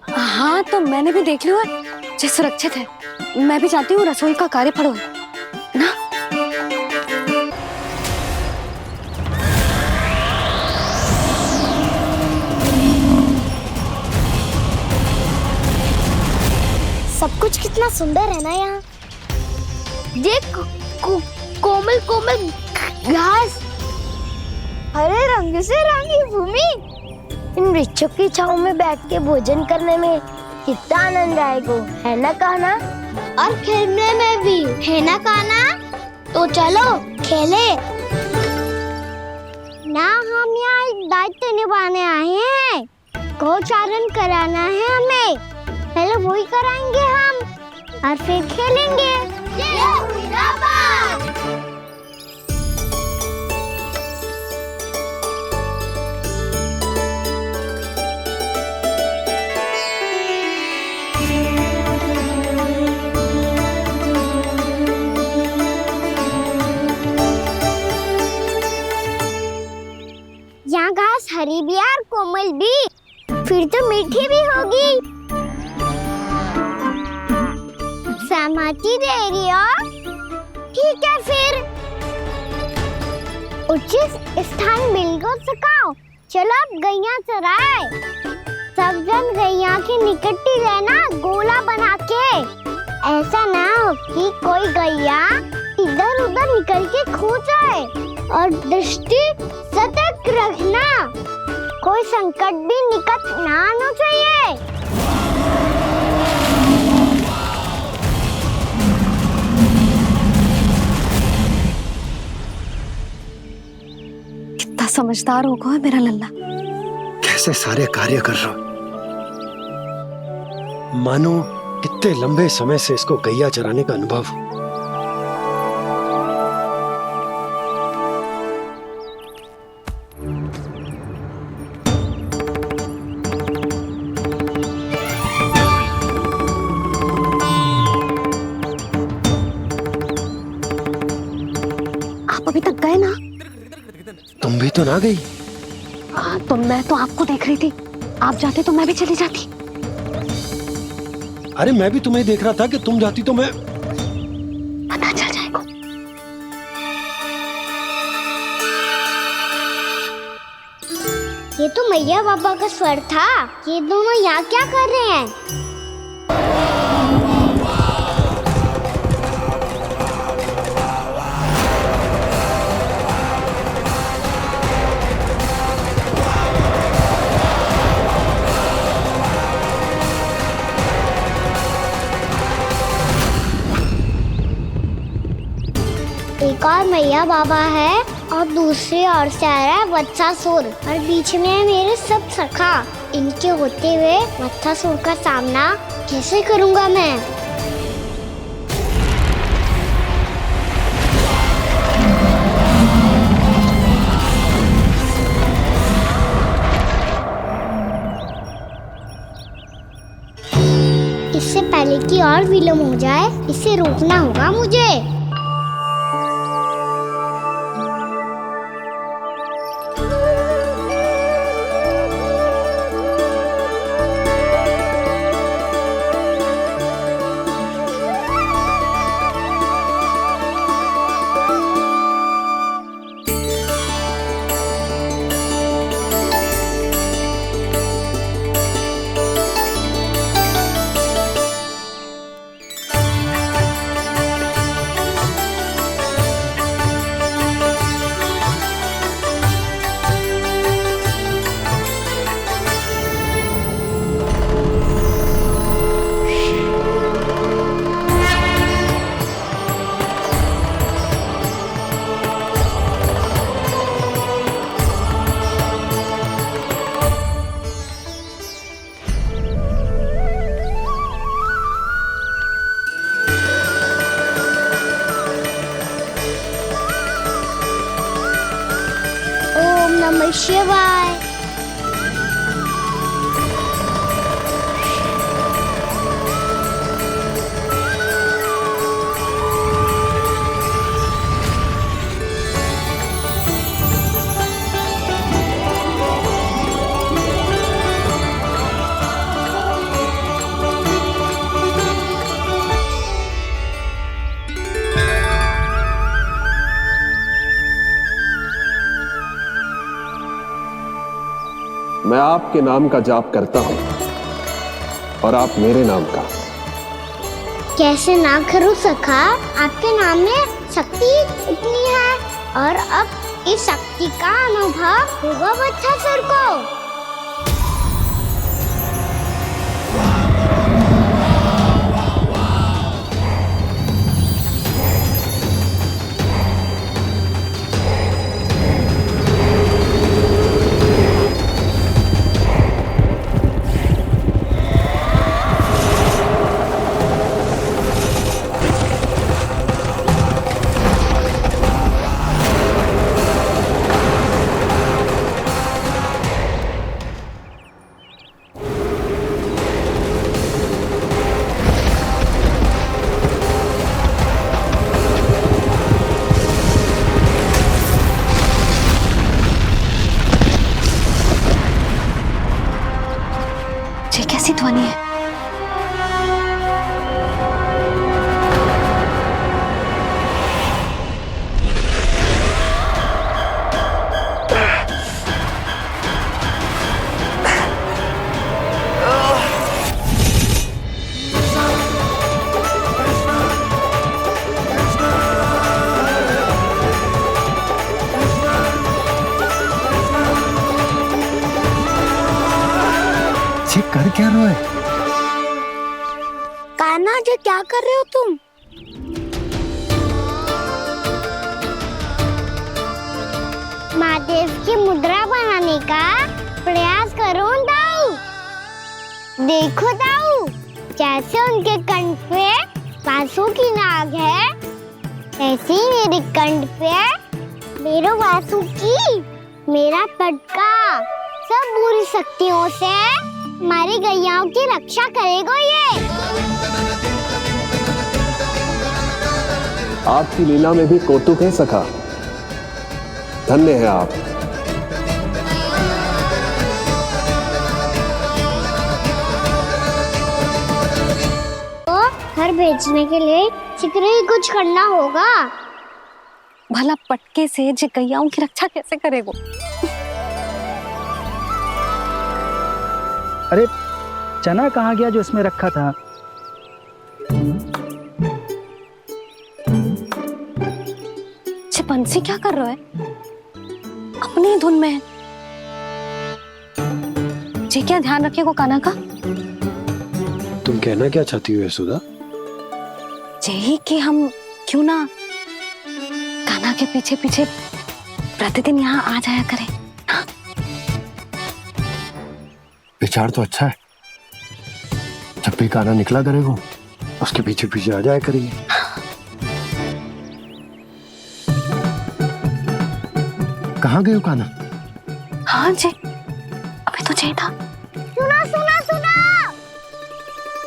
हाँ तो मैंने भी देख लिया है, जो सुरक्षित है। मैं भी चाहती हूँ रसोई का कार्य पड़ो ना। सब कुछ कितना सुंदर है ना यहाँ। ये कोमल कोमल घास, हरे रंग से रंगी भूमि, इन वृक्षों की छांव में बैठ के भोजन करने में कितना आनंद आएगा, है ना कान्हा? और खेलने में भी, है ना कान्हा? तो चलो खेले ना। हम यहाँ एक दायित्व निभाने आए हैं, गोचारण कराना है हमें। पहले वही कराएंगे हम और फिर खेलेंगे। यहाँ घास हरी भी और कोमल भी, फिर तो मीठी भी होगी। सहमति दे रही हो? ठीक है फिर उचित स्थान बिल्कुल सुखाओ। चलो अब गैया चराए। सब जन गैया के निकट ही रहना, गोला बना के। ऐसा ना हो कि कोई गैया इधर उधर निकल के खो जाए। और दृष्टि सतर्क रखना, कोई संकट भी निकट ना आना चाहिए। समझदार हो गए मेरा लल्ला। कैसे सारे कार्य कर रहा, मानो कितने लंबे समय से इसको गैया चराने का अनुभव हो। आप अभी तक गए ना? तुम भी तो ना गई। हाँ, तो मैं तो आपको देख रही थी, आप जाते तो मैं भी चली जाती। अरे मैं भी तुम्हें देख रहा था कि तुम जाती तो मैं। पता चल जाएगा। ये तो मैया बाबा का स्वर था। ये दोनों यहाँ क्या कर रहे हैं? एक और मैया बाबा है और दूसरी ओर से आ रहा है वत्सासुर और बीच में है मेरे सब सखा। इनके होते हुए वत्सासुर का सामना कैसे करूंगा मैं? इससे पहले कि और विलम्ब हो जाए, इसे रोकना होगा मुझे। नमः शिवाय। मैं आपके नाम का जाप करता हूं और आप मेरे नाम का। कैसे ना करूं सखा, आपके नाम में शक्ति इतनी है और अब इस शक्ति का अनुभव होगा वत्सासुर को। कैसी ध्वनि है? कर क्या रहे हो? कान्हा जी क्या कर रहे हो तुम? महादेव की मुद्रा बनाने का प्रयास करो दाऊ। देखो दाऊ, जैसे उनके कंठ पे वासु की नाग है, ऐसे ही मेरे कंठ पे मेरे वासु की मेरा पटका सब बुरी शक्तियों से हमारी गैयाओं की रक्षा करेगा ये। आपकी लीला में भी कौतुक है सखा, धन्य है आप। तो घर भेजने के लिए शीघ्र ही कुछ करना होगा। भला पटके से जे गैयाओं की रक्षा कैसे करेगो? अरे चना कहाँ गया जो इसमें रखा था? बंसी क्या कर रहा है? अपनी धुन में है। जी क्या ध्यान रखेगो काना का? तुम कहना क्या चाहती हो यशोदा? यही कि हम क्यों ना काना के पीछे पीछे प्रतिदिन यहाँ आ जाया करें। हाँ? विचार तो अच्छा है। जब भी काना निकला करेगा उसके पीछे पीछे आ जाया करेंगे। कहाँ गए हो काना? हाँ जी, अभी तो चाहिए था। सुनो सुनो सुनो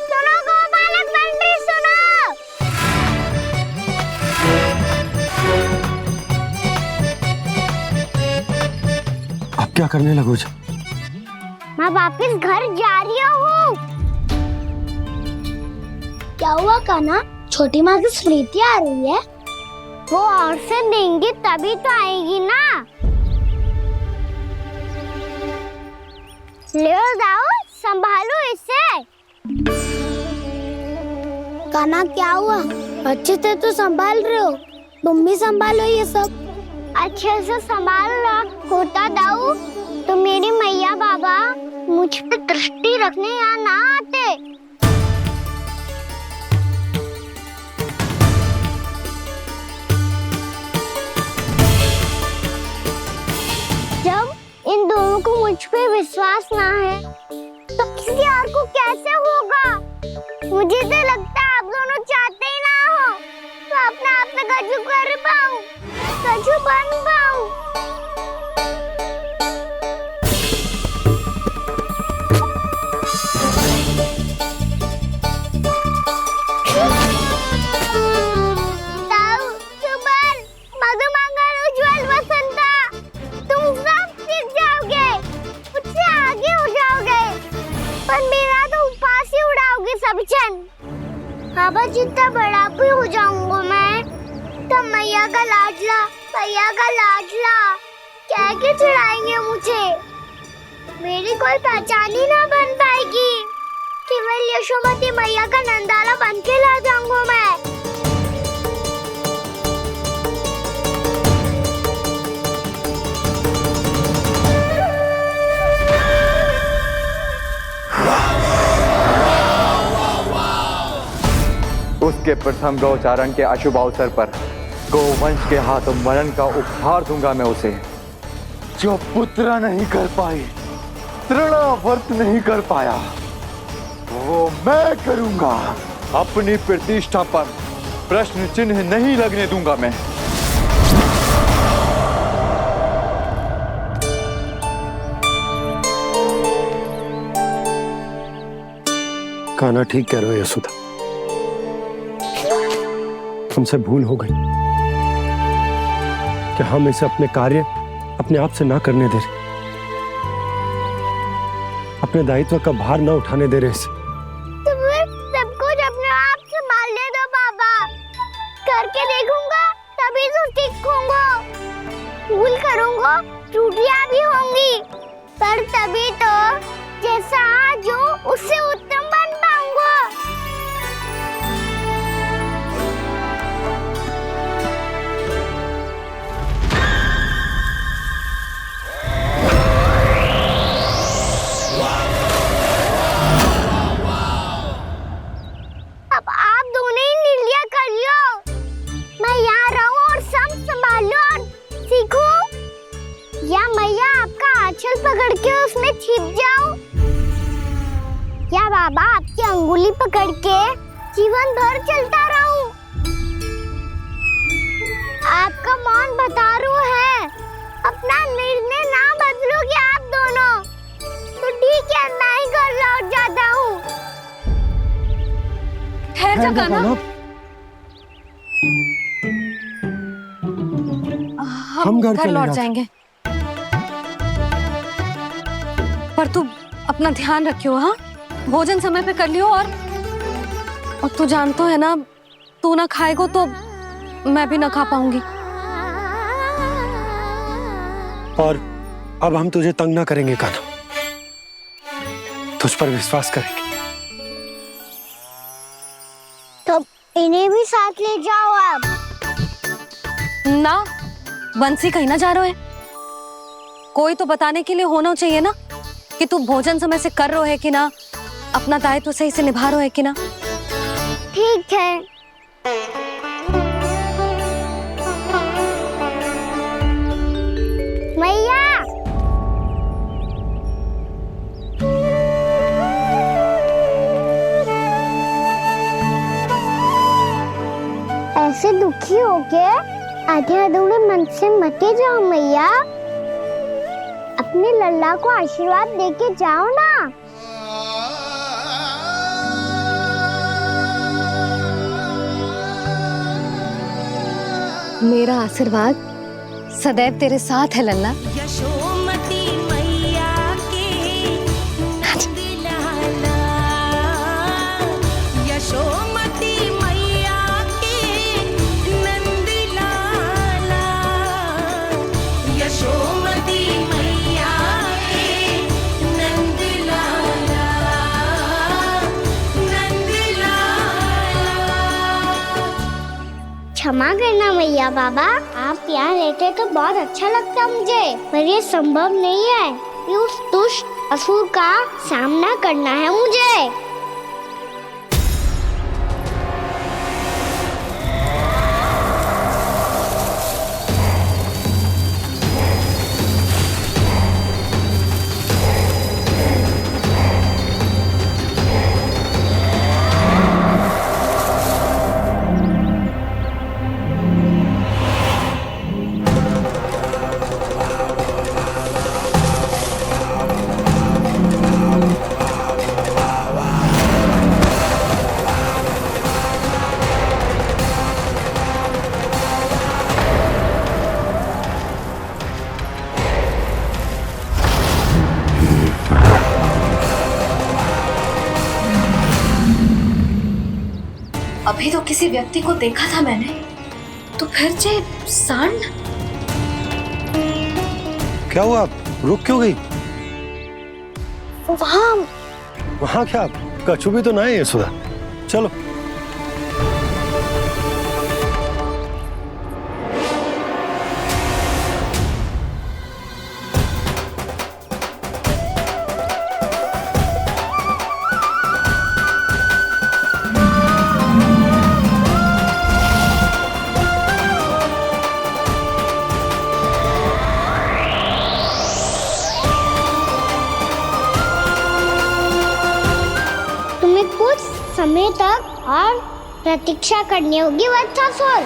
सुनो गोपालक पंडित सुनो। अब क्या करने लगो? मैं वापस घर जा रही हूँ। क्या हुआ काना? छोटी माँ की स्मृति आ रही है? वो और से देंगे तभी तो आएगी ना। ले जाओ, संभालो इसे। काना क्या हुआ? अच्छे से तो संभाल रहे हो, तुम भी संभालो ये सब। अच्छे से संभाल लो होता दाऊ तो मेरी मैया बाबा मुझ पे दृष्टि रखने यहाँ ना आते। जब इन दोनों को मुझ पे विश्वास ना है तो किसी और को कैसे होगा? मुझे तो लगता है आप दोनों चाहते ही ना हो तो अपने आप में गजू कर पाऊं, गजू बन पाऊं। बाबा जितना बड़ा भी हो जाऊंगा मैं तो मैया का लाडला कह के चिढ़ाएंगे मुझे। मेरी कोई पहचान ही ना बन पाएगी। केवल यशोमती मैया का नंदाला बन के ला जाऊंगा मैं। उसके प्रथम गौचारण के अशुभ अवसर पर गोवंश के हाथों मरण का उपहार दूंगा मैं उसे। जो पुत्र नहीं कर पाई, तृणावर्त नहीं कर पाया, वो मैं करूंगा। अपनी प्रतिष्ठा पर प्रश्न चिन्ह नहीं लगने दूंगा मैं। काना ठीक कह रहे हो यशोदा, हमसे भूल हो गई कि हम इसे अपने कार्य अपने आप से ना करने दे रहे, अपने दायित्व का भार ना उठाने दे रहे इसे। तो फिर सब कुछ अपने आप से मान ले दो बाबा, करके देखूंगा तभी तो सीखूंगा। भूल करूंगा, त्रुटियां भी होंगी, पर तभी तो जैसा आज हूं उससे उत्तम बन पाऊंगा। अब आप दोनों ही निर्णय कर लो। मैं यहाँ रहूं और सब संभालूं और सीखूं, बाबा आपकी अंगुली पकड़ के जीवन भर चलता रहूं। आपका मौन बतारू है, अपना निर्णय ना बदलोगे आप दोनों तो ठीक है, मैं ही घर लौट जाता हूँ। ठहर जा कान्हा, हम घर लौट जाएंगे, पर तू अपना ध्यान रखियो। हाँ, भोजन समय पे कर लियो। और तू जानतो है ना, तू ना खाएगो तो मैं भी ना खा पाऊंगी। और अब हम तुझे तंग ना करेंगे कान्हा, तुझ पर विश्वास करेंगे। तो इन्हें भी साथ ले जाओ आप। ना, बंसी कहीं ना जा रहे है, कोई तो बताने के लिए होना चाहिए ना कि तू भोजन समय से कर रहे है कि ना, अपना दायित्व सही से निभा रहे है कि ना। ठीक है। मैया, ऐसे दुखी होके आधे अधूरे मन से मत जाओ मैया, अपने लल्ला को आशीर्वाद देके जाओ ना। मेरा आशीर्वाद सदैव तेरे साथ है लल्ला। यशोमती मैया के नंद लाला, यशोमती मैया के नंद लाला, यशोमती मैया के नंद लाला, नंद लाला। क्षमा करना मैया बाबा, आप यहाँ रहते तो बहुत अच्छा लगता मुझे, पर ये संभव नहीं है कि उस दुष्ट असुर का सामना करना है मुझे। अभी तो किसी व्यक्ति को देखा था मैंने, तो फिर से सांड। क्या हुआ, रुक क्यों गई? वहाँ क्या, कछु भी तो ना है सुधा। चलो। समय तक और प्रतीक्षा करनी होगी वत्सासुर।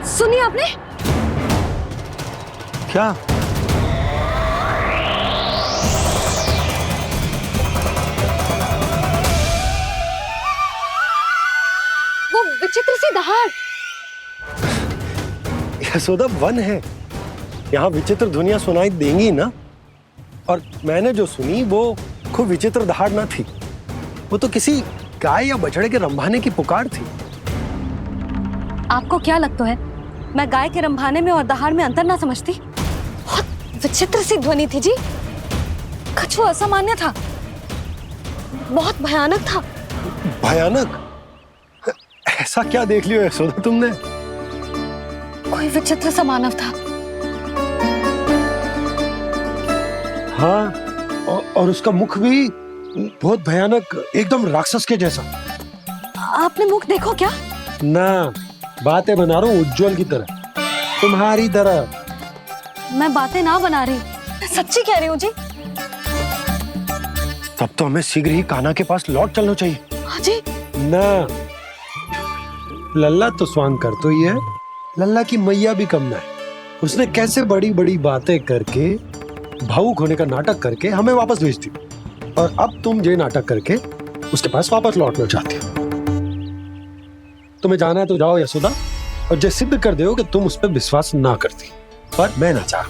सुनिए आपने क्या? वो विचित्र सी दहाड़। यशोदा, वन है, यहाँ विचित्र ध्वनियां सुनाई देंगी ना। और मैंने जो सुनी वो खूब विचित्र दहाड़ ना थी, वो तो किसी गाय या बछड़े के रंभाने की पुकार थी। आपको क्या लगता है मैं गाय के रंभाने में और दहाड़ में अंतर ना समझती? बहुत विचित्र सी ध्वनि थी जी, कुछ वो असामान्य था, बहुत भयानक था। भयानक? ऐसा क्या देख लियो यशोदा तुमने? कोई विचित्र सा मानव था। हाँ, और उसका मुख भी बहुत भयानक, एकदम राक्षस के जैसा। आपने मुख देखो क्या? ना, बातें बना रहा हूँ उज्जवल की तरह, तुम्हारी तरह। मैं बातें ना बना रही, मैं सच्ची कह रही हूँ जी। तब तो हमें शीघ्र ही कान्हा के पास लौट चलना चाहिए। हाँ जी। ना, लल्ला तो स्वांग कर तो ही है, लल्ला की मैया भी कम ना है। उसने कैसे बड़ी बड़ी बातें करके, भावुक होने का नाटक करके हमें वापस भेज दी, और अब तुम ये नाटक करके उसके पास वापस लौटना चाहते हो। तुम्हें जाना है तो जाओ यशोदा, और जो सिद्ध कर दो कि तुम उस पर विश्वास ना करती। पर मैं ना चाह,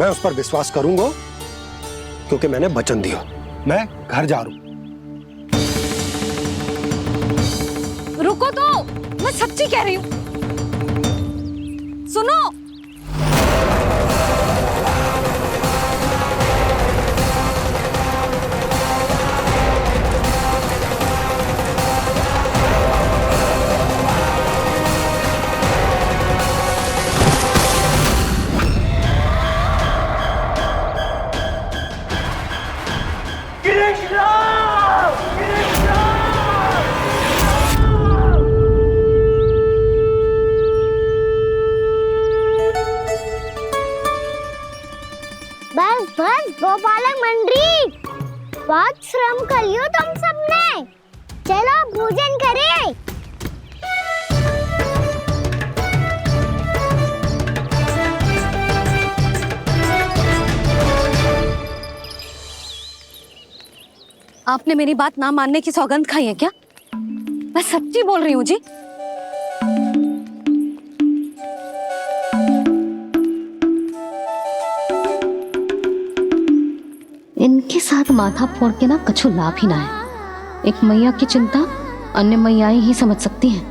मैं उस पर विश्वास करूंगा क्योंकि मैंने वचन दिया। मैं घर जा रहा हूं। रुको तो, मैं सच्ची कह रही हूँ। सुनो, बस बस गोपालक मंडली, बहुत श्रम कर लियो तुम सबने। चलो भोजन करें। आपने मेरी बात ना मानने की सौगंध खाई है क्या? मैं सच्ची बोल रही हूँ जी। इनके साथ माथा फोड़ के ना कछु लाभ ही ना है। एक मैया की चिंता अन्य मैयाएं ही समझ सकती हैं।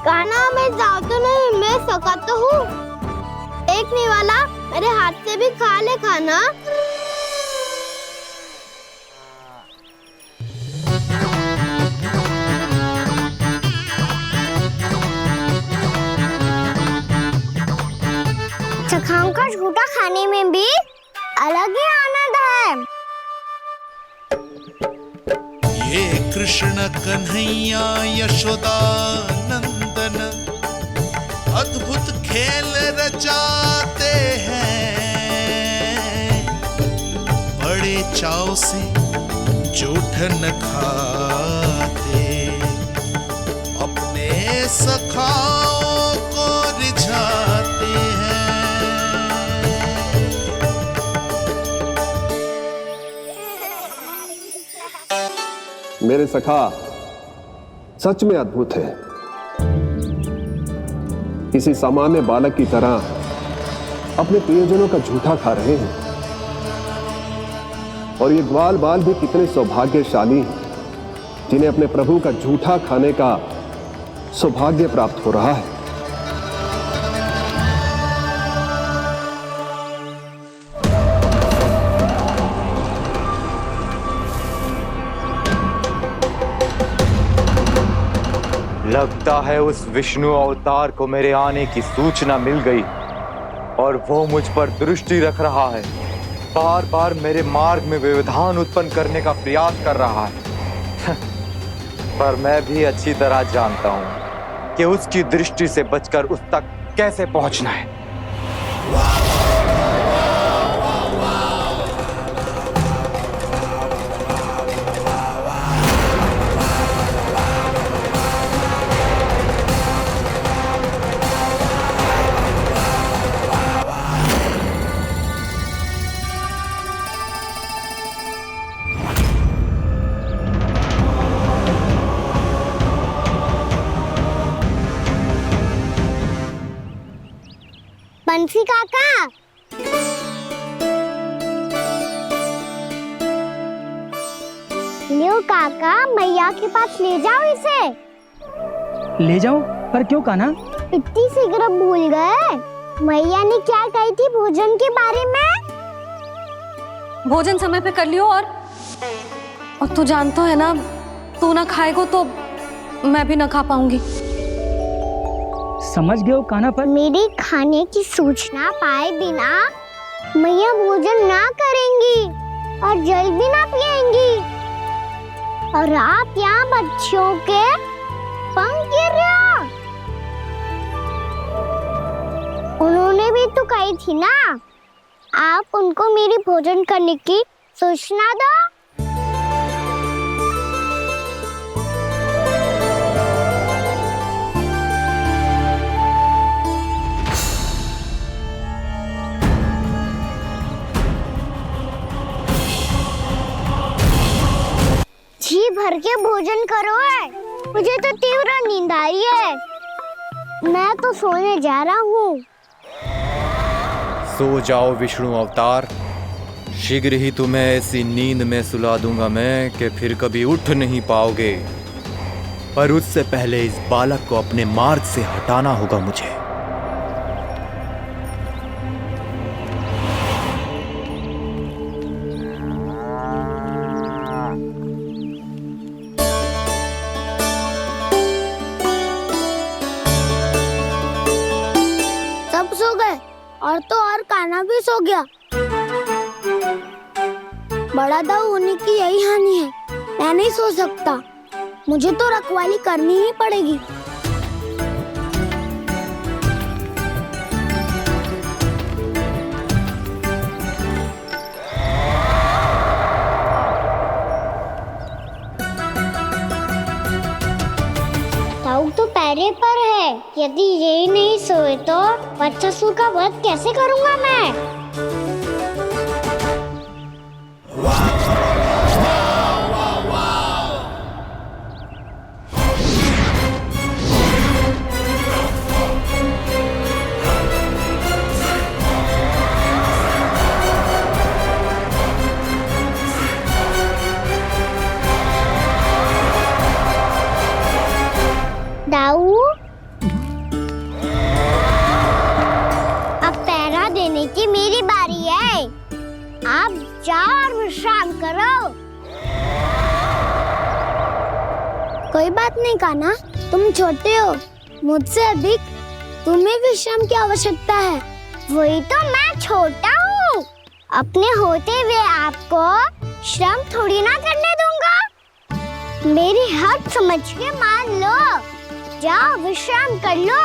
कान्हा मैं जाओ तो नहीं, मैं सका तो हूँ। देखने वाला मेरे हाथ से भी खा ले खाना। चखाओं का झूठा खाने में भी अलग ही आनंद है। ये कृष्ण कन्हैया यशोदा नंदन अद्भुत खेल रचाते हैं, बड़े चाव से जूठन खाते, अपने सखाओं को रिझाते हैं। मेरे सखा सच में अद्भुत है। किसी सामान्य बालक की तरह अपने प्रियजनों का झूठा खा रहे हैं, और ये ग्वाल बाल भी कितने सौभाग्यशाली हैं जिन्हें अपने प्रभु का झूठा खाने का सौभाग्य प्राप्त हो रहा है। लगता है उस विष्णु अवतार को मेरे आने की सूचना मिल गई और वो मुझ पर दृष्टि रख रहा है। बार बार मेरे मार्ग में व्यवधान उत्पन्न करने का प्रयास कर रहा है। पर मैं भी अच्छी तरह जानता हूं कि उसकी दृष्टि से बचकर उस तक कैसे पहुंचना है। बंसी काका, लियो काका, मैया के पास ले जाओ इसे। ले जाओ? पर क्यों कान्हा? इतनी शीघ्र भूल गए? मैया ने क्या कही थी भोजन के बारे में? भोजन समय पे कर लियो, और तू जानता है ना, तू ना खाएगो तो मैं भी ना खा पाऊंगी। समझ गए हो कान्हा पर? मेरी खाने की सूचना पाए बिना मैया भोजन ना करेंगी और जल भी ना पिएंगी, और आप यहाँ बच्चों के पंख गिर रहे हो। उन्होंने भी तो कही थी ना, आप उनको मेरी भोजन करने की सूचना दो। जी भर के भोजन करो है, मुझे तो तीव्र नींद आ रही है, मैं तो सोने जा रहा हूँ। सो जाओ विष्णु अवतार, शीघ्र ही तुम्हें ऐसी नींद में सुला दूंगा मैं कि फिर कभी उठ नहीं पाओगे। पर उससे पहले इस बालक को अपने मार्ग से हटाना होगा मुझे। सब सो गए और तो और कान्हा भी सो गया। बड़ा दाऊ होने की यही हानि है, मैं नहीं सो सकता, मुझे तो रखवाली करनी ही पड़ेगी। दाऊ तो पैरे पर है, यदि यही नहीं सोए तो वत्सासुर का वध कैसे करूंगा मैं? दाऊ, अब पहरा देने की मेरी बारी है, आप जाओ और विश्राम करो। कोई बात नहीं कान्हा, तुम छोटे हो, मुझसे अधिक तुम्हें विश्राम की आवश्यकता है। वही तो मैं छोटा हूँ, अपने होते हुए आपको श्रम थोड़ी ना करने दूंगा। मेरी हद समझ के मान लो, जाओ विश्राम कर लो।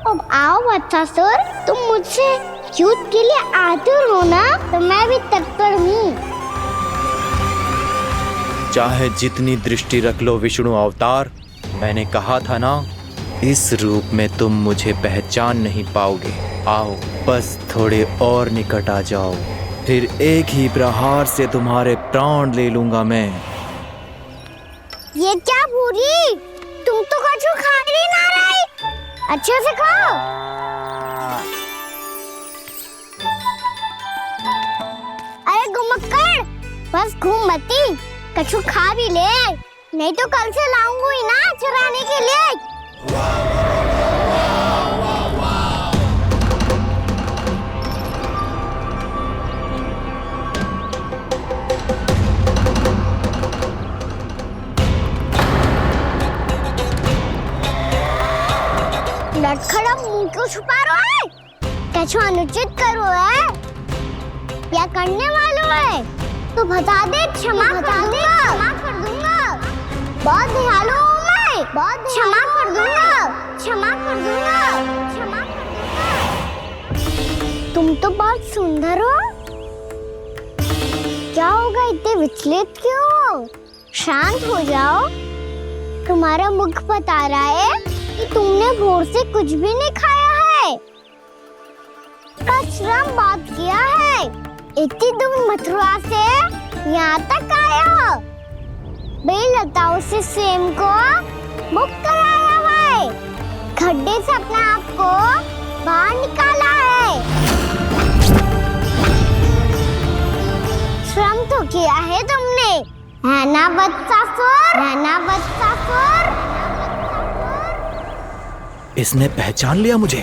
अब आओ वत्सासुर, तुम मुझसे युद्ध के लिए आतुर हो ना, तो मैं भी तत्पर हूँ। चाहे जितनी दृष्टि रख लो विष्णु अवतार, मैंने कहा था ना, इस रूप में तुम मुझे पहचान नहीं पाओगे। आओ बस थोड़े और निकट आ जाओ, फिर एक ही प्रहार से तुम्हारे प्राण ले लूंगा मैं। ये क्या भूरी, तुम तो कछु खा ही ना रही, अच्छे से खाओ। अरे गुमक्कड़, बस घूम मती, कछु खा भी ले, नहीं तो कल से लाऊंगी ही ना चुराने के लिए। लटखड़ा मुंह क्यों छुपा रहा है? कछु अनुचित करो है या करने वालों है तो बता दे, क्षमा कर दूंगा। बहुत दयालु हूँ मैं, बहुत क्षमा कर दूंगा। तुम तो बहुत सुंदर हो, क्या होगा, इतने विचलित क्यों हो? शांत हो जाओ, तुम्हारा मुख बता रहा है कि तुमने भोर से कुछ भी नहीं खाया है, श्रम बहुत किया है, इतनी दूर मथुरा से यहाँ तक आया हो, बेलताओं से स्वयं को मुक्त कराया हुआ है, खड्डे से अपने आप को बाहर निकाला है, श्रम तो किया है तुमने, है ना वत्सासुर? इसने पहचान लिया मुझे।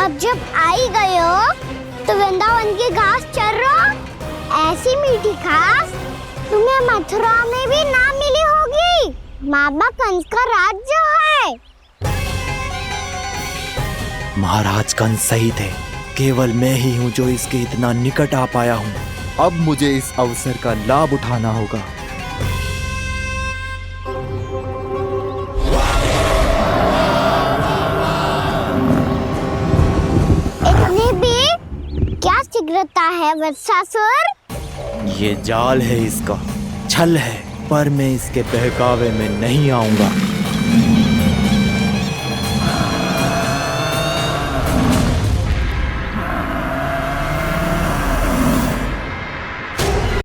अब जब आई गए हो तो वृंदावन की घास चर रहो। ऐसी मीठी घास तुम्हें मथुरा में भी ना मिली होगी। मामा कंस का राज जो है। महाराज कंस सही थे, केवल मैं ही हूँ जो इसके इतना निकट आ पाया हूँ। अब मुझे इस अवसर का लाभ उठाना होगा। इतनी भी क्या शीघ्रता है वत्सासुर? ये जाल है इसका, छल है, पर मैं इसके बहकावे में नहीं आऊंगा।